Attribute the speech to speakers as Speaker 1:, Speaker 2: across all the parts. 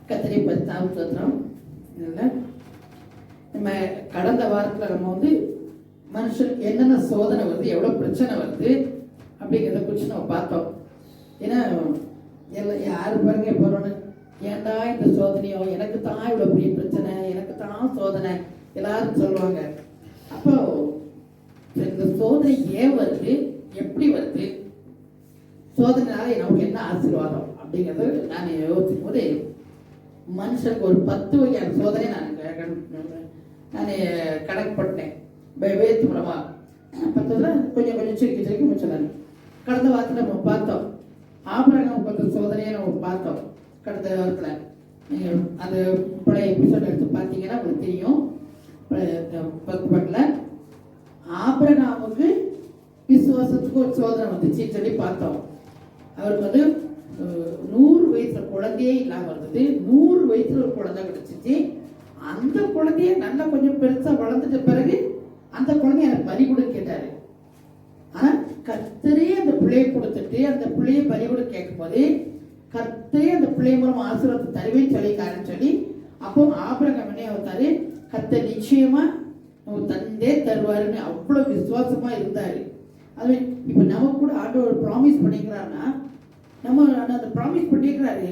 Speaker 1: கத்திரி பத்தாம் சோத்திரம். நம்ம கடந்த வாரத்தில் நம்ம வந்து மனுஷனுக்கு என்னென்ன சோதனை வருது, எவ்வளோ பிரச்சனை வருது அப்படிங்கிறத குறித்து நம்ம பார்த்தோம். ஏன்னா எல்லாம் யார் பாருங்க போகிறோன்னு, ஏன்டா இந்த சோதனையோ, எனக்கு தான் இவ்வளோ பெரிய பிரச்சனை, எனக்கு தான் சோதனை எல்லாரும் சொல்லுவாங்க. அப்போ இந்த சோதனை ஏன் வருது, எப்படி வருது, சோதனைனால நமக்கு என்ன ஆசீர்வாதம் அப்படிங்கிறது நான் யோசிக்கும் போது மனுஷனுக்கு ஒரு 10 வகையான சோதனை நான் கணக்கு பண்ணேன். வேத்து மூலமாக 10 கொஞ்சம் கொஞ்சம் சுருக்கி முடிச்சேன். கடந்த வாரத்தில் நம்ம பார்த்தோம் ஆபிரகாம் கொஞ்சம் சோதனையை நம்ம பார்த்தோம். கடந்த வாரத்தில் நீங்கள் அந்த பழைய எபிசோட் எடுத்து பார்த்தீங்கன்னா உங்களுக்கு தெரியும். பக்கத்தில் ஆபிரகாமுக்கு விசுவாசத்துக்கு ஒரு சோதனை வந்துச்சுன்னு சொல்லி பார்த்தோம். அவருக்கு வந்து 100 வயசுல குழந்தையே இல்லாமல் இருந்தது. 100 வயசுல ஒரு குழந்தை கிடைச்சிச்சு. அந்த குழந்தைய நல்லா கொஞ்சம் பெருசா வளர்ந்துட்ட பிறகு அந்த குழந்தைய எனக்கு பலி கொடுக்க கேட்டாரு. ஆனா கர்த்தரே அந்த பிள்ளையை கொடுத்துட்டு அந்த பிள்ளையை பலி கொடுக்க கேட்கும் போது கர்த்தரே அந்த பிள்ளை மூலம் ஆசீர்வாதத்தை தருவேன்னு சொல்லிக்காருன்னு சொல்லி அப்போ ஆபிரகாம் என்ன ஆகுத்தாரு, கர்த்தர் நிச்சயமா தந்தே தருவாருன்னு அவ்வளவு விசுவாசமா இருந்தாரு. அது இப்ப நமக்கு கூட ஆண்டவர் ப்ராமிஸ் பண்ணிக்கிறாருன்னா நம்ம அந்த ப்ராமிஸ் பண்ணிக்கிறாரு,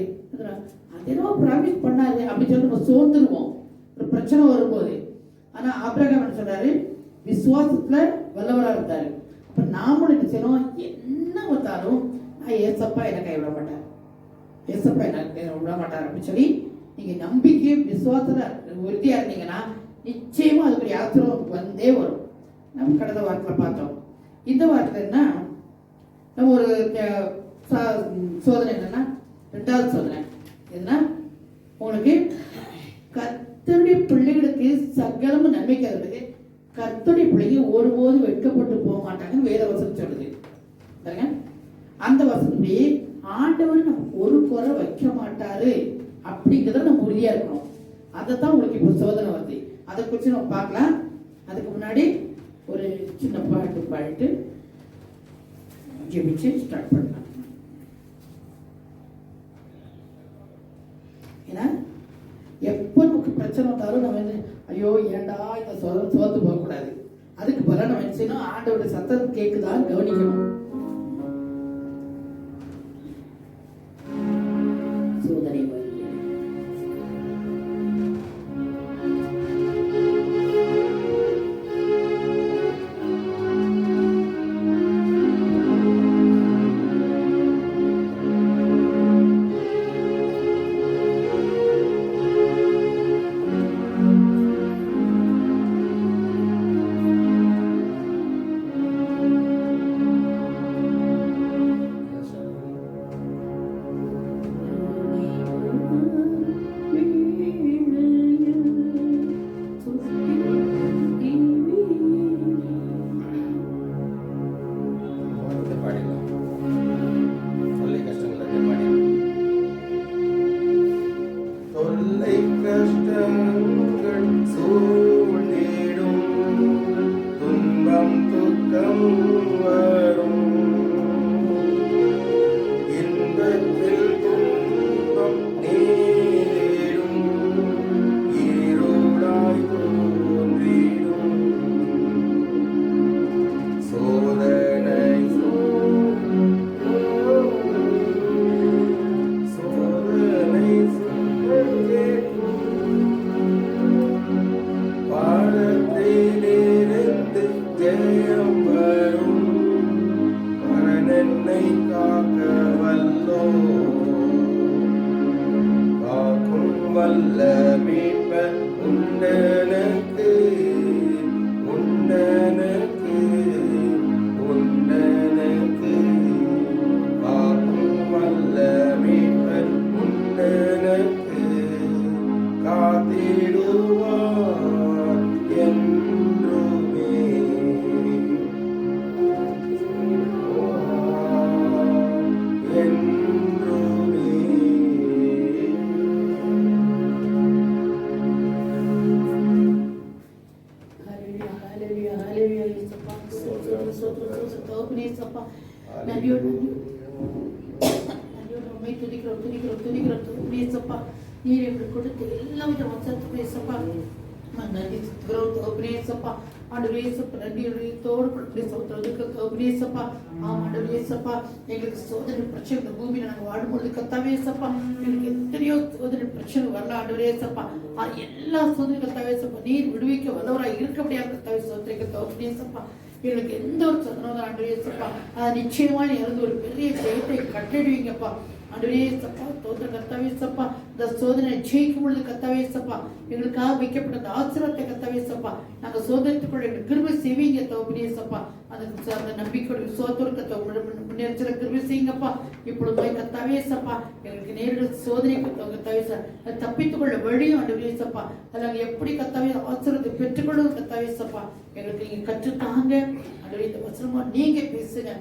Speaker 1: அது என்னவோ ப்ராமிஸ் பண்ணாரு அப்படின்னு சொல்லி நம்ம சோர்ந்துருவோம் ஒரு பிரச்சனை வரும்போது. ஆனா ஆபிரகாம் என்ன சொல்றாரு, விசுவாசத்துல வல்லவரா இருந்தாரு. அப்ப நாமளும் என்ன செய்யணும், என்ன வந்தாலும் நான் ஏசப்பா என்னை கைவிட மாட்டார், ஏசப்பா என்ன விட மாட்டார் அப்படின்னு சொல்லி நீங்க நம்பிக்கையும் விசுவாசத்துல உறுதியா இருந்தீங்கன்னா நிச்சயமா அதுக்கு ஆசீர்வாதம் வந்தே வரும். நம்ம கடந்த வாரத்தில் பார்த்தோம். இந்த வாரத்தில் என்ன, நம்ம ஒரு சோதனை என்னன்னா, 2வது சோதனை என்ன, உங்களுக்கு கர்த்தருடைய பிள்ளைகளுக்கு சகலமும் நன்மைக்கு வருது, கர்த்தருடைய பிள்ளைங்க ஒருபோது வெட்கப்பட்டு போக மாட்டாங்கன்னு வேத வசனம் சொல்லுது பாருங்க. அந்த வசனப்படி ஆண்டவர் நமக்கு ஒரு குறை வைக்க மாட்டாரு அப்படிங்கிறத நம்ம உறுதியா இருக்கணும். அதை தான் உங்களுக்கு இப்போ சோதனை வருது. அதை குறித்து நம்ம பார்க்கலாம். அதுக்கு முன்னாடி ஒரு சின்ன பாட்டு பாடிட்டு ஜெபிச்சு ஸ்டார்ட் பண்ணலாம். ஏன்னா எப்போ நமக்கு பிரச்சனை வந்தாலும் நம்ம என்ன, ஐயோ ஏண்டா இந்த சோர்ந்து போகக்கூடாது. அதுக்கு பதிலாக நம்ம என்ன செய்யணும், ஆண்டோட சத்தம் கேட்குதான்னு கவனிக்கணும். சோதனை துதிக்கிறோம் துதிக்கிறோம் துதிக்கிறோம் தோப்பினேசப்பா. நீர் எங்களுக்கு கொடுத்த எல்லா வித வசத்துப்பா நன்றி துதிக்கிறோம் தோப்பினேசப்பா. ஆண்டவரேசப்பா நன்றி தோடு சோத்திரத்துக்கு தோப்பினேசப்பா. ஆண்டவரேசப்பா எங்களுக்கு சோதனை பிரச்சனை இந்த பூமியில நாங்கள் வாடும்பொழுது கத்தாவேசப்பா எங்களுக்கு எத்தனையோ சோதனை பிரச்சனை வரல ஆண்டவரேசப்பா. எல்லா சோதனை கத்தாவேசப்பா நீர் விடுவிக்க வல்லவராக இருக்க முடியாது கத்தாவே சோத்திரிக்க தோப்பினேசப்பா. எங்களுக்கு எந்த ஒரு சோதனை ஆண்டவரேசப்பா நிச்சயமா இருந்து ஒரு பெரிய ஜெயத்தை கட்டிடுவீங்கப்பா ஆண்டவரேசப்பா. தோற்ற கத்தாவேசப்பா இந்த சோதனை ஜெயிக்கும் பொழுது கத்தாவேசப்பா எங்களுக்காக வைக்கப்பட்ட அந்த ஆசீர்வாதத்தை கத்தாவேசப்பா நாங்க சோதனைக்குள்ள எங்களுக்கு கிருபை செய்வீங்க தோப்பினேசப்பா. அந்த நம்பிக்கையோட விசுவாசத்தோட முன்னேற்ற கிருபை செய்யுங்கப்பா. இப்பொழுது போய் கத்தாவேசப்பா எங்களுக்கு நேரிட சோதனை கத்தாவேசா தப்பித்துக் கொள்ள வழியும் ஆண்டவரேசப்பா அதில் எப்படி கத்தாவே ஆசீர்வாதத்தை பெற்றுக்கொள்ளும் கத்தாவேசப்பா எங்களுக்கு நீங்க கற்றுத்தாங்க. ஆண்டவரே இந்த வசனமா நீங்க பேசுங்க.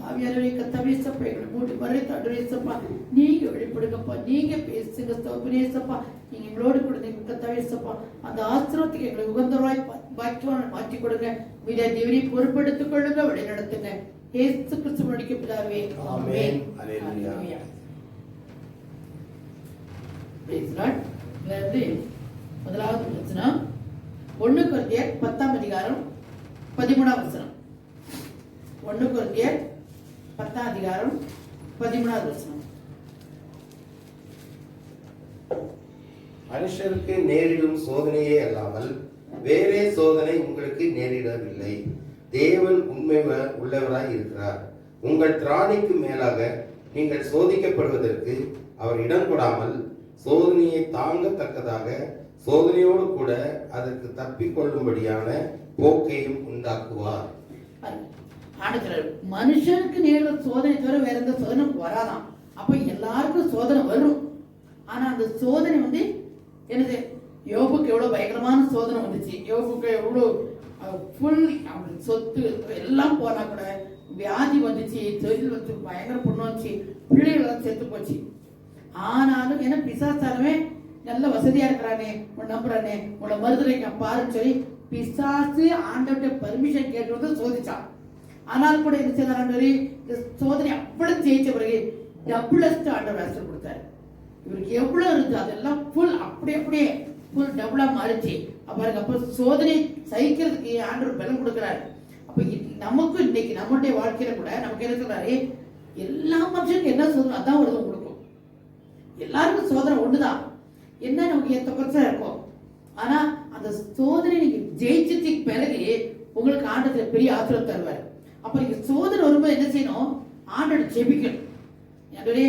Speaker 1: ஆவியானவரே கத்தாவேசப்பா எங்களுக்கு மூடி மறைத்து ஆண்டவரேசப்பா நீங்க வெளிப்படுங்கப்பா. நீங்க பேசுங்க தோப்பினேசப்பா. நீங்க எங்களோடு கூட கத்தாவேசப்பா அந்த ஆசீர்வாதத்துக்கு எங்களுக்கு உகந்தவராய் பாக்கியவான மாற்றி கொடுங்க. மீடியா தேவனை பொறுப்பெடுத்துக் கொள்ளுங்க, வழி நடத்துங்க. இயேசு கிறிஸ்து நடிக்க பிதாவே ஆமென். ஹalleluya. Price Lord. முதலாவது வசனம் 1 கொரிந்தியர் 10ஆம் அதிகாரம் 13ஆம் வசனம். 1 கொரிந்தியர் 10ஆம் அதிகாரம் 13ஆவது வசனம்.
Speaker 2: மனுஷருக்கு நேரிடும் சோதனையே அல்லாமல் வேறே சோதனை உங்களுக்கு நேரிடவில்லை. தேவன் உண்மை உள்ளவராய் இருக்கிறார். உங்கள் திராணிக்கு மேலாக நீங்கள் சோதிக்கப்படுவதற்கு அவர் இடம் கொடாமல் சோதனையை தாங்கத்தக்கதாக சோதனையோடு கூட அதற்கு தப்பிக்கொள்ளும்படியான போக்கையும் உண்டாக்குவார்.
Speaker 1: மனுஷனுக்கு நேரிட சோதனை தவிர வேற எந்த சோதனை வராதான். அப்ப எல்லாருக்கும் சோதனை வரும். ஆனா அந்த சோதனை என்னது யோபுக்கு எவ்வளவு பயங்கரமான சோதனை வந்துச்சு. யோபுக்கு எவ்வளவு ஃபுல் சொத்து எல்லாம் போனா கூட வியாதி வந்துச்சு, தொழில் வந்து பயங்கர பொண்ணு வந்துச்சு, பிள்ளைகள் செத்து போச்சு. ஆனாலும் என்ன பிசாசாலுமே நல்ல வசதியா இருக்கிறானே உன் நம்புறானே உன்னை மருதுரைக்க பாருன்னு சொல்லி பிசாசு ஆண்டவர்கிட்ட பர்மிஷன் கேட்டு வந்து சோதிச்சான். ஆனால் கூட என்ன செய்தார், இந்த சோதனை அவ்வளவு ஜெயிச்ச பிறகு டபுளஸ்ட் ஆண்டவர் ஆசர் கொடுத்தாரு. இவருக்கு எவ்வளவு இருக்கு அதெல்லாம் ஃபுல் அப்படியே ஃபுல் டபுளா மாறிச்சு. அப்ப சோதனை சகிக்கிறதுக்கு ஆண்டவர் பலம் கொடுக்கிறாரு. அப்ப நமக்கும் இன்னைக்கு நம்மளுடைய வாழ்க்கையில கூட நமக்கு என்ன சொல்றாரு, எல்லா மனுஷனுக்கும் என்ன சோதனை அதான் ஒரு கொடுக்கும். எல்லாருக்கும் சோதனை ஒண்ணுதான், என்ன நமக்கு எத்த பிரச்சனை இருக்கும். ஆனா அந்த சோதனை நீங்க ஜெயிச்சதுக்கு பிறகு உங்களுக்கு ஆண்டவர் பெரிய ஆசீர்வாதம் தருவார். அப்ப நீங்க சோதனை வரும்போது என்ன செய்யணும், ஆண்டவர் ஜெபிக்கணும். ஆண்டவரே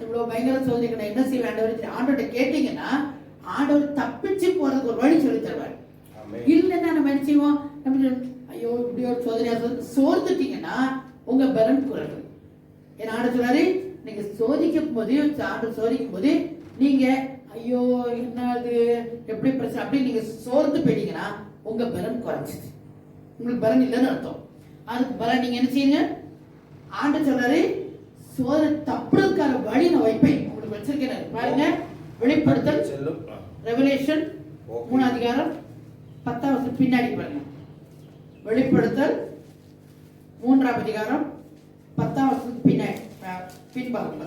Speaker 1: இவ்வளவு பயங்கர சோதனை என்ன செய்ய ஆண்டவர் ஆண்டவர்கிட்ட கேட்டீங்கன்னா ஆண்டவர் தப்பிச்சு போறதுக்கு ஒரு வழி சொல்லி தருவார். இல்லைன்னா நம்ம என்ன செய்வோம், நம்ம ஐயோ இப்படி ஒரு சோதனையா சோர்ந்துட்டீங்கன்னா உங்க பலன் குறைவு. ஏன்னா ஆண்டவர் சொல்றாரு, நீங்க சோதிக்கும் போது ஆண்டவர் சோதிக்கும் போது நீங்க ஐயோ என்னது எப்படி பிரச்சனை அப்படி நீங்க சோர்ந்து போயிட்டீங்கன்னா உங்க பலன் குறைஞ்சிது, உங்களுக்கு பலன் இல்லைன்னு அர்த்தம். அதுக்கு பலன் நீங்க என்ன செய்யுங்க, ஆண்டவர் சொல்றாரு சோதனை தப்புறதுக்கான வழி நான் வைப்பேன் உங்களுக்கு வச்சிருக்கேன் பாருங்க. வெளிப்படுத்தல் ரெவலேஷன் 3 அதிகாரம் 10ஆம் வசனம் பின்னாடி பாருங்க. வெளிப்படுத்தல் 3ஆம் அதிகாரம் 10ஆம் வசனம் பின்னாடி பின்பாருங்க.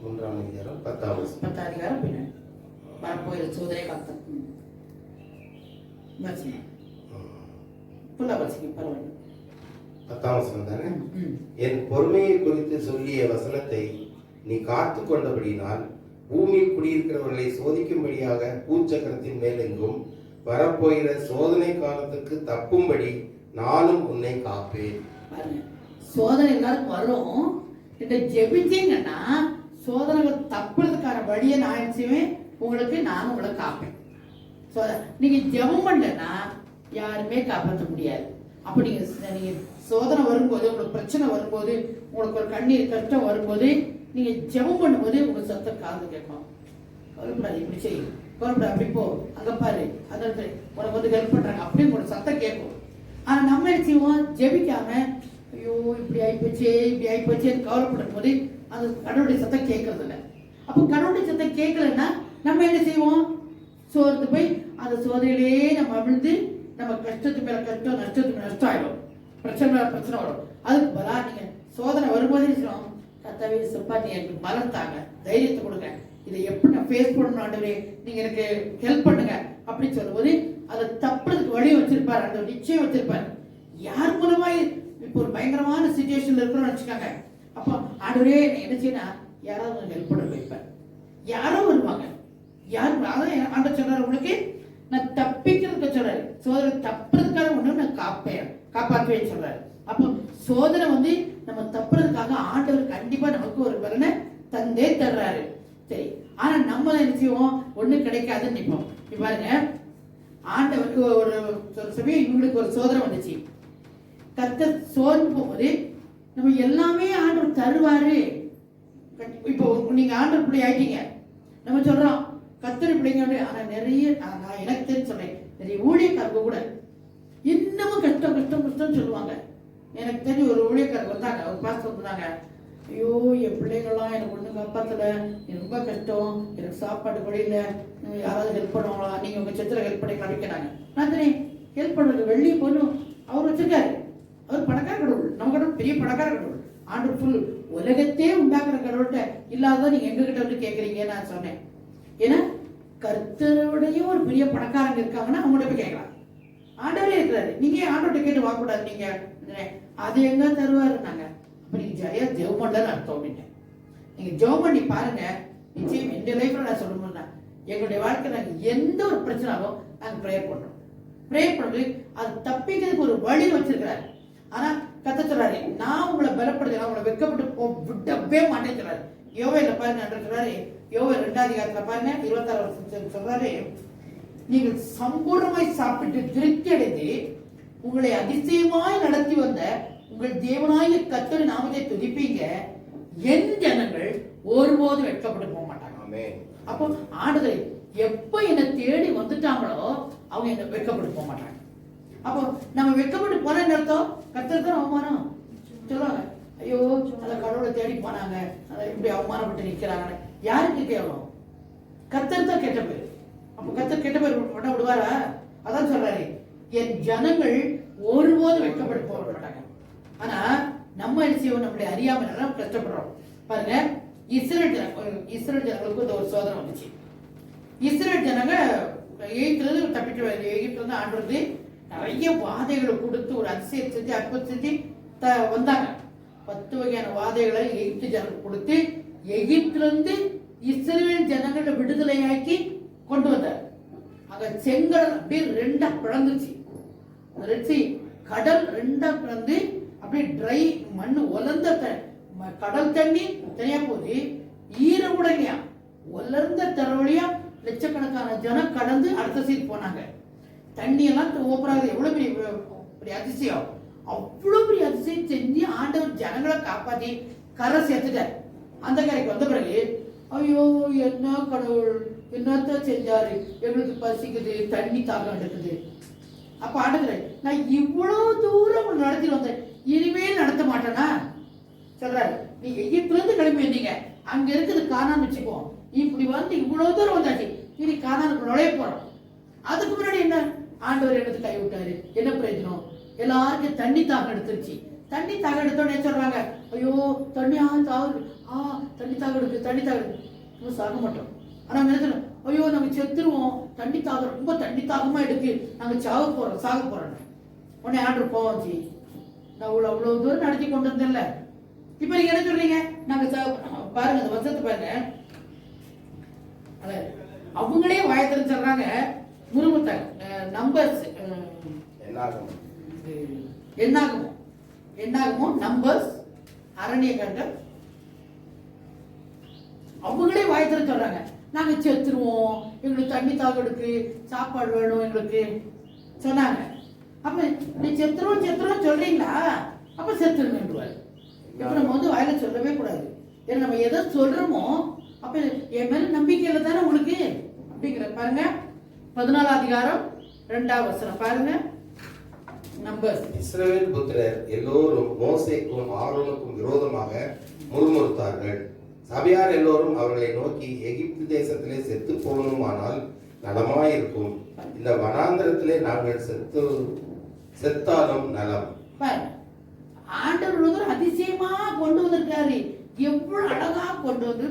Speaker 2: 3ஆம் அதிகாரம் 10ஆம் வசனம்
Speaker 1: 10ஆம் அதிகாரம் பின்னாடி வரப்போகிற சோதனை காத்தம் வசனம் ஃபுல்லா வசனம் பரவாயில்ல.
Speaker 2: 10ஆம் வசனம் தானே. என் பொறுமையை குறித்து சொல்லிய வசனத்தை நீ காத்து கொண்டபடினால் பூமியில் குடியிருக்கிறவர்களை சோதிக்கும்படியாக பூச்சக்கரத்தின் மேலெங்கும் வரப்போகிற சோதனை காலத்துக்கு தப்பும்படி நானும் உன்னை காப்பேன்.
Speaker 1: சோதனை எல்லாருக்கும் வரும். இந்த ஜெபிச்சீங்கன்னா சோதனைகள் தப்புறதுக்கான வழியை நான் செய்வேன், உங்களுக்கு நானும் உங்களை காப்பேன். நீங்க ஜெபம் பண்ணலன்னா யாருமே காப்பாற்ற முடியாது. அப்ப நீங்க சோதனை வரும்போது, உங்களுக்கு பிரச்சனை வரும்போது, உங்களுக்கு ஒரு கண்ணீர் கஷ்டம் வரும்போது நீங்க ஜெபம் பண்ணும்போது உங்க சத்தம் காது கேட்கும். கவலைப்படாது, இப்படி செய்யும், கவலைப்படாது, அப்படி போ, அங்க பாரு, அதாவது உனக்கு வந்து ஹெல்ப் பண்றாங்க அப்படி உங்களோட சத்தம் கேட்கும். ஆனா நம்ம என்ன செய்வோம், ஜெபிக்காம ஐயோ இப்படி ஆயிப்போச்சே கவலைப்படும் போது அந்த கடவுளுடைய சத்தம் கேட்கறது இல்லை. அப்போ கடவுளுடைய சத்தம் கேட்கலன்னா நம்ம என்ன செய்வோம், சோர்ந்து போய் அந்த சோதனையிலேயே நம்ம அமிழ்ந்து நம்ம கஷ்டத்து மேல கஷ்டம், நஷ்டத்துக்கு நஷ்டம் ஆயிடும், பிரச்சனை மேல பிரச்சனை வரும். அதுக்கு பலா நீங்க வரும்போது சொல்லுவோம், கர்த்தாவே சப்பா நீ எனக்கு பலம் தாங்க, தைரியத்தை கொடுங்க, இதை எப்படி நான் ஃபேஸ் பண்ணணும் ஆண்டவரே, நீங்க எனக்கு ஹெல்ப் பண்ணுங்க அப்படின்னு சொல்லும்போது அதை தப்புறதுக்கு வழி வச்சிருப்பாரு, அந்த நிச்சயம் வச்சிருப்பாரு. யார் மூலமா இப்போ ஒரு பயங்கரமான சிச்சுவேஷன்ல இருக்கிறோம்னு வச்சுக்காங்க, அப்போ ஆண்டவரே என்ன செய்யணும், யாராவது ஹெல்ப் பண்ண வைப்பார், யாரோ வருவாங்க. யார் அதான் ஆண்டவர் சொல்றாரு, உங்களுக்கு நான் தப்பிக்கிறதுக்கு சொல்றாரு, சோதனை தப்புறதுக்காக ஒண்ணு நான் காப்பாற்றுவேன்னு சொல்றாரு. அப்போ சோதனை வந்து நம்ம தப்புறதுக்காக ஆண்டவர் கண்டிப்பா நமக்கு ஒரு பலனை தந்தே தர்றாரு. சரி, ஆனா நம்ம என்ன செய்வோம், ஒண்ணு கிடைக்காதுன்னு நிற்போம். இப்ப பாருங்க, ஆண்டவருக்கு ஒரு சமயம் இவங்களுக்கு ஒரு சோதனை வந்துச்சு. கர்த்தர் சோர்ந்து போகும்போது நம்ம எல்லாமே ஆண்டவர் தருவாரு. இப்போ நீங்க ஆண்டவர் பிள்ளை ஆயிட்டீங்க, நம்ம சொல்றோம் கர்த்தர் பிள்ளைங்க. ஆனா நிறைய நான் எனக்கு தெரிஞ்சு சொல்றேன், நிறைய ஊழியக்காரங்க கூட இன்னமும் கஷ்டம் கஷ்டம் கஷ்டம் சொல்லுவாங்க. எனக்கு தெரிஞ்ச ஒரு ஊழியக்காரர் வந்தாங்க, ஒரு பாஸ்டர் வந்தாங்க, ஐயோ என் பிள்ளைங்கள்லாம் எனக்கு ஒன்றும் காப்பாற்றல, எனக்கு ரொம்ப கஷ்டம், எனக்கு சாப்பாடு கூட இல்லை, யாராவது ஹெல்ப் பண்ணுவாங்களா, நீங்க உங்க சர்ச்சில் ஹெல்ப் பண்ணி காமிக்கிறாங்க. நான் தெரியும் ஹெல்ப் பண்ணுறது வெள்ளி பொண்ணும் அவர் வச்சிருக்காரு. அவர் பணக்கார கடவுள், நம்ம கடவுள் பெரிய பணக்கார கடவுள், ஆண்டு ஃபுல் உலகத்தே உண்டாக்குற கடவுள்கிட்ட இல்லாததான் நீங்க எங்ககிட்ட வந்து கேட்குறீங்கன்னு நான் சொன்னேன். ஏன்னா கர்த்தருடைய ஒரு பெரிய பணக்காரங்க இருக்காங்கன்னா அவங்கள்ட்ட போய் கேட்கலாம். ஆண்டவரே இருக்கிறாரு, நீங்க ஆண்டவர்கிட்ட கேட்டு வாங்கக்கூடாது, நீங்க அது எங்க தருவாரு. நாங்க அப்ப நீங்க ஜெயா ஜெபம் பண்ணலன்னு அர்த்தம் அப்படின்ட்டு. நீங்க ஜெபம் பண்ணி பாருங்க, நிச்சயம் எந்த லைஃப்ல நான் சொல்லணும்னா எங்களுடைய வாழ்க்கை நாங்க எந்த ஒரு பிரச்சனாலும் நாங்க ப்ரேயர் பண்றோம். ப்ரேயர் பண்ணது அது தப்பிக்கிறதுக்கு ஒரு வழி வச்சிருக்கிறாரு. ஆனா கத்த சொல்றாரு, நான் உங்களை பலப்படுத்த, உங்களை வெட்கப்பட்டு விடவே மாட்டேன்னு சொல்றாரு. யோவேல பாருங்க சொல்றாரு, யோவே 2ஆம் அதிகாரத்துல பாருங்க 26 சொல்றாரு, நீங்கள் சம்பூர்ணமாய் சாப்பிட்டு திருப்தி அடைந்து உங்களை அதிசயமாய் நடத்தி வந்த உங்கள் தேவனாய கர்த்தரின் நாமத்தை துதிப்பீங்க, என் ஜனங்கள் ஒருபோதும் வெட்கப்பட்டு போக மாட்டாங்க. அப்போ ஆண்டவரே எப்ப என்னை தேடி வந்துட்டாங்களோ அவங்க என்ன வெட்கப்பட்டு போக மாட்டாங்க. அப்போ நம்ம வெட்கப்பட்டு போன அர்த்தம் கர்த்தர் தான் அவமானம் சொல்லுவாங்க. ஐயோ அந்த கடவுளை தேடி போனாங்க, அதை இப்படி அவமானப்பட்டு நிக்கிறாங்க, யாருக்கு கேவலம்? கர்த்தர் தான் கெட்ட பேர். அப்ப கர்த்தர் கெட்ட பேர் பண்ண விடுவாரா? அதான் சொல்றாரு, என் ஜனங்கள் ஒருபோதும் வெட்கப்பட்டு போக மாட்டாங்க. ஆனா நம்ம என்ன செய்வோம், நம்மளுடைய அறியாமல் கஷ்டப்படுறோம். பாருங்க, இஸ்ரேல் ஜனங்களுக்கு இந்த ஒரு சோதனை வந்துச்சு. இஸ்ரேல் ஜனங்க எகிப்திலிருந்து தப்பிட்டு எகிப்திலிருந்து ஆண்டு நிறைய வாதைகளை கொடுத்து ஒரு அதிசயம் செஞ்சு அற்புதம் செஞ்சு வந்தாங்க. 10 வகையான வாதைகளை எகிப்து ஜனங்களுக்கு கொடுத்து எகிப்திலிருந்து இஸ்ரேல் ஜனங்களை விடுதலையாக்கி கொண்டு வந்தார். அங்க செங்கடல் அப்படியே 2ஆ பிளந்துச்சு. கடல் 2ஆ பிளந்து அப்படியே ட்ரை மண்ணு உலர்ந்த கடல் தண்ணி தனியா போகுது, ஈரம் கூட இல்லையா, உலர்ந்த தரவழியா லட்சக்கணக்கான ஜனம் கடந்து அடுத்த சீட் போனாங்க. தண்ணி எல்லாம் ஓப்பராது. எவ்வளவு பெரிய அதிசயம், அவ்வளவு பெரிய அதிசயம் செஞ்சு ஆண்டவர் ஜனங்களை காப்பாத்தி கரை சேர்த்துட்டார். அந்த கரைக்கு வந்த பிறகு ஐயோ என்ன கடவுள் என்னத்த செஞ்சாரு, எங்களுக்கு பசிக்குது, தண்ணி தாகம் எடுக்குது. அப்ப ஆண்டவர், நான் இவ்வளவு தூரம் நடத்தி வந்தேன், இனிமேல் நடத்த மாட்டேனா சொல்றாரு. நீ எகிப்துல இருந்து கிளம்பி வந்தீங்க, அங்க இருக்குது கானான் வச்சுக்கோ, இப்படி வந்து இவ்வளவு தூரம் வந்தாச்சு, இனி கானானுக்கு நுழைய போறோம். அதுக்கு முன்னாடி என்ன ஆண்டவர் எடுத்து கை விட்டாரு, என்ன பிரயோஜனம்? எல்லாருக்கும் தண்ணி தாகம் எடுத்துருச்சு. தண்ணி தாகம் எடுத்தோடனே சொல்றாங்க, ஐயோ தண்ணி தண்ணி தாகம் எடுக்கு, தண்ணி தாகம் எடுக்கு, சாக மாட்டோம். ஆனா நினைச்சோம், ஐயோ நாங்க செத்துருவோம், தண்ணி தாகம் ரொம்ப தண்ணி தாகமா எடுக்கு, நாங்க சாக போறோம். உடனே ஆண்டவர் போவாச்சு, நான் அவ்வளவு தூரம் நடத்தி கொண்டு வந்தேன்ல, இப்ப நீங்க என்ன சொல்றீங்க, நாங்க பாருங்க அந்த வருஷத்தை பாருங்க, அவங்களே வாயத்திறந்து சொல்றாங்க. முருகத்தாங்க நம்பர்ஸ் என்னாகுமோ நம்பர்ஸ் அரண்ய கண்டம், அவங்களே வாயத்திறந்து சொல்றாங்க, நாங்க செத்துருவோம், எங்களுக்கு தண்ணி தாகம் எடுக்கு, சாப்பாடு வேணும் எங்களுக்கு சொன்னாங்க. அப்ப நீ செத்துருவோம் சொல்றீங்களா, அப்ப செத்துருங்கன்றுவாரு. இப்ப நம்ம வந்து வாயில சொல்லவே கூடாது. ஏன்னா நம்ம எதை சொல்றோமோ அப்ப என் மேல நம்பிக்கையில தானே உங்களுக்கு அப்படிங்கிற. பாருங்க 14ஆம் அதிகாரம் 2ஆம் வசனம் பாருங்க. நம்பர்ஸ்.
Speaker 2: இஸ்ரவேல் புத்திரர் எல்லோரும் மோசேக்கும் ஆரோனுக்கும் விரோதமாக முறுமுறுத்தார்கள். சபையார் எல்லோரும் அவர்களை நோக்கி, எகிப்து தேசத்திலே செத்து போகணுமானால் நலமாயிருக்கும், இந்த வனாந்தரத்திலே நாங்கள் செத்தாலும் நலம்.
Speaker 1: ஆண்டவர் அதிசயமா கொண்டு வந்த எவ்வளவு அழகா கொண்டு வந்து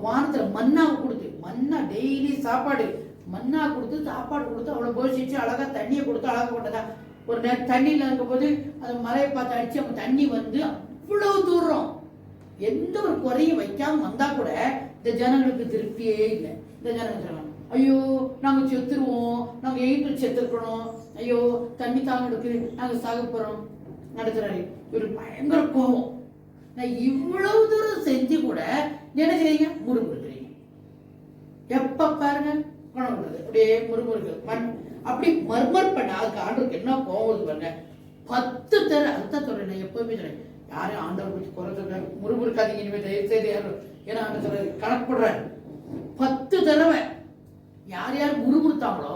Speaker 1: வானத்துல மன்னாவை கொடுத்து, மன்னா டெய்லி சாப்பாடு, மன்னா கொடுத்து சாப்பாடு கொடுத்து அவ்வளவு போஷிச்சு அழகா தண்ணியை கொடுத்து அழகா கொண்டதா. ஒரு நேரம் தண்ணியில இருக்கும் போது அந்த மலையை பார்த்து அடிச்சு அவங்க தண்ணி வந்து அவ்வளவு தூரம் எந்த ஒரு குறையும் வைக்காம வந்தா கூட இந்த ஜனங்களுக்கு திருப்தியே இல்லை. இந்த ஜனங்கள் சொல்லலாம், ஐயோ நாங்க செத்துருவோம், நாங்க எயிட்டு செத்துருக்கணும், ஐயோ தண்ணி தாங்க எடுக்குது, நாங்க சாக போறோம் நடத்துறாரு. ஒரு பயங்கர கோபம். நான் இவ்வளவு தூரம் செஞ்சு கூட என்ன செய்றீங்க, முறுமுறுக்கிறீங்க. எப்ப பாருங்க குணம் கொடுது அப்படியே முறுமுறுக்கு மண் அப்படி மர்மர் பண்ண. அதுக்கு ஆண்டவருக்கு என்ன கோவம் பாருங்க. 10 தடவை அதுதான் சொல்றேன், நான் எப்பவுமே சொல்றேன், யாரையும் ஆண்டவர் பற்றி குறை சொல்ற முறுமுறுக்காதீங்க இனிமேல் தயவு செய்து யாரும். ஏன்னா ஆண்டவர் சொல்ற கணக்குப்படுறாரு 10 தடவை யார் யார் முறுமுறுத்தாங்களோ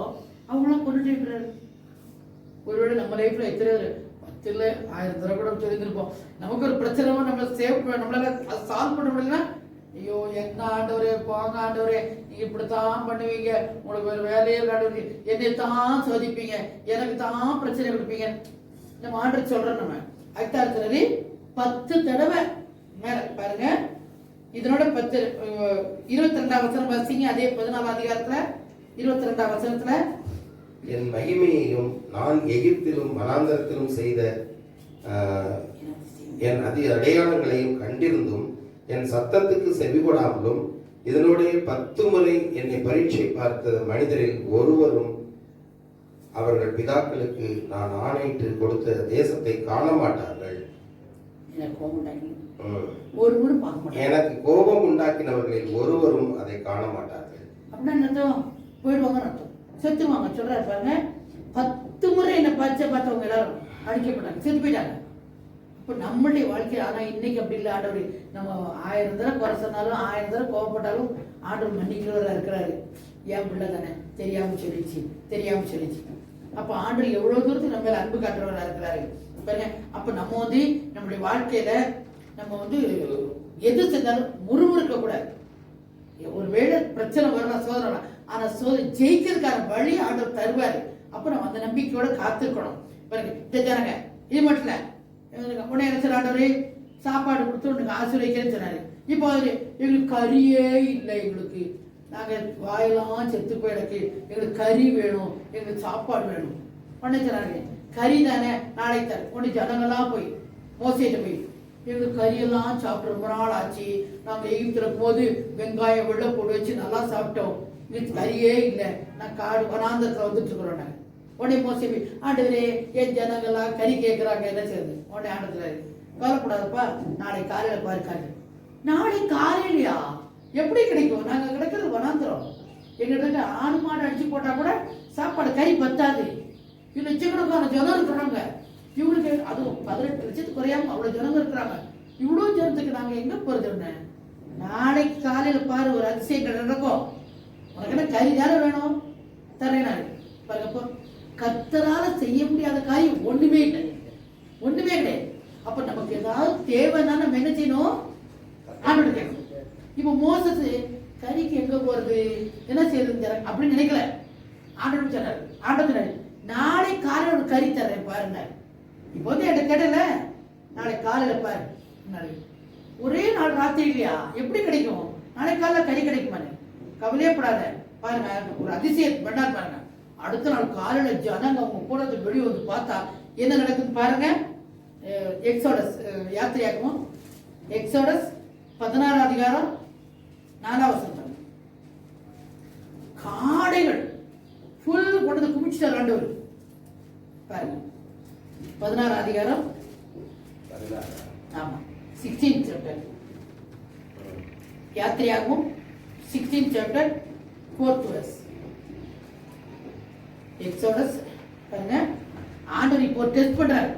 Speaker 1: அவங்களாம் கொண்டுட்டு இருக்கிறாரு. ஒருவேளை நம்ம லைஃப்ல எத்தனை 10 இல்ல 1000 தடவை கூட சொல்லியிருந்திருப்போம். நமக்கு ஒரு பிரச்சனை நம்மளை சேவ் நம்மளால அதை சால்வ் பண்ண முடியலன்னா, ஐயோ என்ன ஆண்டவரே போங்க ஆண்டவரே, நீங்க இப்படித்தான் பண்ணுவீங்க, உங்களுக்கு ஒரு வேலையே ஆண்டவரே, என்னை தான் சோதிப்பீங்க, எனக்கு தான் பிரச்சனை கொடுப்பீங்க நம்ம ஆண்டவர் சொல்றோம். நம்ம அக்தாரத்துல 10 தடவை மேல பாருங்க. இதனோட 10 22ஆம் வசனம் வாசிங்க. அதே 14ஆம் அதிகாரத்துல 22ஆம் வசனத்துல,
Speaker 2: என் மகிமையையும் நான் எகிப்திலும் வனாந்தரத்திலும் செய்த என் அடையாளங்களையும் கண்டிருந்தும் என் சத்தத்துக்கு செவிகொடாமலும் இதனுடைய 10 முறை என்னை பரீட்சை பார்த்த மனிதரில் ஒருவரும் அவர்கள் பிதாக்களுக்கு நான் ஆணையிட்டு கொடுத்த தேசத்தை காண மாட்டார்கள். எனக்கு கோபம் உண்டாக்கினவர்களில் ஒருவரும் அதை காண மாட்டார்கள்.
Speaker 1: அப்படின்னா போயிடுவாங்க, செத்துவாங்க சொல்றாரு பாருங்க. 10 முறை என்ன பார்த்தவங்க எல்லாரும் அழிக்கப்பட்டாங்க, செத்து போயிட்டாங்க. அப்ப நம்மளுடைய வாழ்க்கை ஆனா இன்னைக்கு அப்படி இல்லை. ஆண்டவர் நம்ம 1000 தடவை குறை சொன்னாலும் 1000 தடவை கோவப்பட்டாலும் ஆண்டவர் மன்னிக்கிறவரா இருக்கிறாரு. ஏன் பிள்ளை தானே, தெரியாம சொல்லிச்சு. அப்ப ஆண்டவர் எவ்வளவு தூரத்துக்கு நம்ம மேல அன்பு காட்டுறவரா இருக்கிறாரு பாருங்க. அப்ப நம்ம வந்து நம்முடைய வாழ்க்கையில நம்ம எது செஞ்சாலும் முறுமுறுக்க கூடாது. ஒருவேளை பிரச்சனை வரலாம், சோதனை, ஆனா ஜெயிக்கிறதுக்கான வழி ஆண்டவர் தருவாரு. அப்ப நம்ம அந்த நம்பிக்கையோட காத்திருக்கணும் பாருங்க. இந்த ஜனங்க இது மட்டும் இல்ல, உடனே என்ன ஆண்டவரே சாப்பாடு கொடுத்து உனக்கு ஆசீர்வதிக்கிறேன்னு சொன்னாரு. இப்போ எங்களுக்கு கறியே இல்லை, எங்களுக்கு நாங்க வாயெல்லாம் செத்து போயிடக்கு, எங்களுக்கு கறி வேணும், எங்களுக்கு சாப்பாடு வேணும். உடனே சொன்னாங்க கறி தானே நாளைக்கு தர. உடனே ஜனங்கள்லாம் போய் மோசையிட்ட போய், எங்களுக்கு கறியெல்லாம் சாப்பிட்டு ரொம்ப நாள் ஆச்சு, நாங்க எகிப்துல போது வெங்காயம் வெள்ளை போட்டு வச்சு நல்லா சாப்பிட்டோம், எங்களுக்கு கறியே இல்லை, நான் காடு வனாந்தரத்துல வந்துட்டு இருக்கிறோம். நாங்க உடனே மோசை ஆண்டவரே என் ஜனங்கள்லாம் கறி கேட்கறாங்க, என்ன செய்யுது? உடனே ஆண்டத்துல கவலைப்படாதப்பா, நாளை காலையில பாருக்காரு. நாளை காலையிலயா எப்படி கிடைக்கும்? நாங்க கிடைக்கிறது வனாந்திரம். எங்கிட்ட ஆடு மாடு அடிச்சு போட்டா கூட சாப்பாடு கறி பத்தாது. இது லட்சக்கணக்கான ஜனம் இருக்கிறாங்க. இவங்களுக்கு அதுவும் 18 லட்சத்துக்கு குறையாம அவ்வளவு ஜனங்க இருக்கிறாங்க. இவ்வளவு ஜனத்துக்கு நாங்க எங்க போறது? நாளைக்கு காலையில பாரு, ஒரு அதிசயம் நடக்கும். உனக்கு என்ன கறி தானே வேணும், தரேன் பாருங்க. கர்த்தரால செய்ய முடியாத காரியம் ஒண்ணுமே இல்லை, ஒண்ணுமே கிடையாது. அப்ப நமக்கு ஏதாவது தேவைன்னா நம்ம என்ன செய்யணும்? ஆண்டோட கேட்கணும். இப்ப மோசஸ் கறிக்கு எங்க போறது, என்ன செய்யறது அப்படின்னு நினைக்கல. ஆண்டோட சொன்னாரு, ஆண்டவர் நாளை காலையில ஒரு கறி தர்றேன் பாருங்க. இப்போ வந்து என்கிட்ட கேட்டல, நாளை காலையில பாரு. ஒரே நாள் ராத்திரி இல்லையா, எப்படி கிடைக்கும்? நாளை காலையில கறி கிடைக்குமான்னு கவலையப்படாத பாருங்க. ஒரு அதிசயம் பண்ணார் பாருங்க. அடுத்த நாள் காலையில ஜனங்க அவங்க கூட வெளியே வந்து பார்த்தா என்ன நடக்குது பாருங்க. எக்ஸோடஸ் யாத்திரையாகவும் எக்ஸோடஸ் 16ஆம் அதிகாரம் 4ஆம் வசனம். காடைகள் ஃபுல் கொண்டு குமிச்சிட்டார் ஆண்டவர் பாருங்க. 16ஆம் அதிகாரம் ஆமா 16th சாப்டர் யாத்திரையாகவும் 16th chapter 4th verse. Exodus பாருங்க. ஆண்டவர் இப்போ டெஸ்ட் பண்றாரு.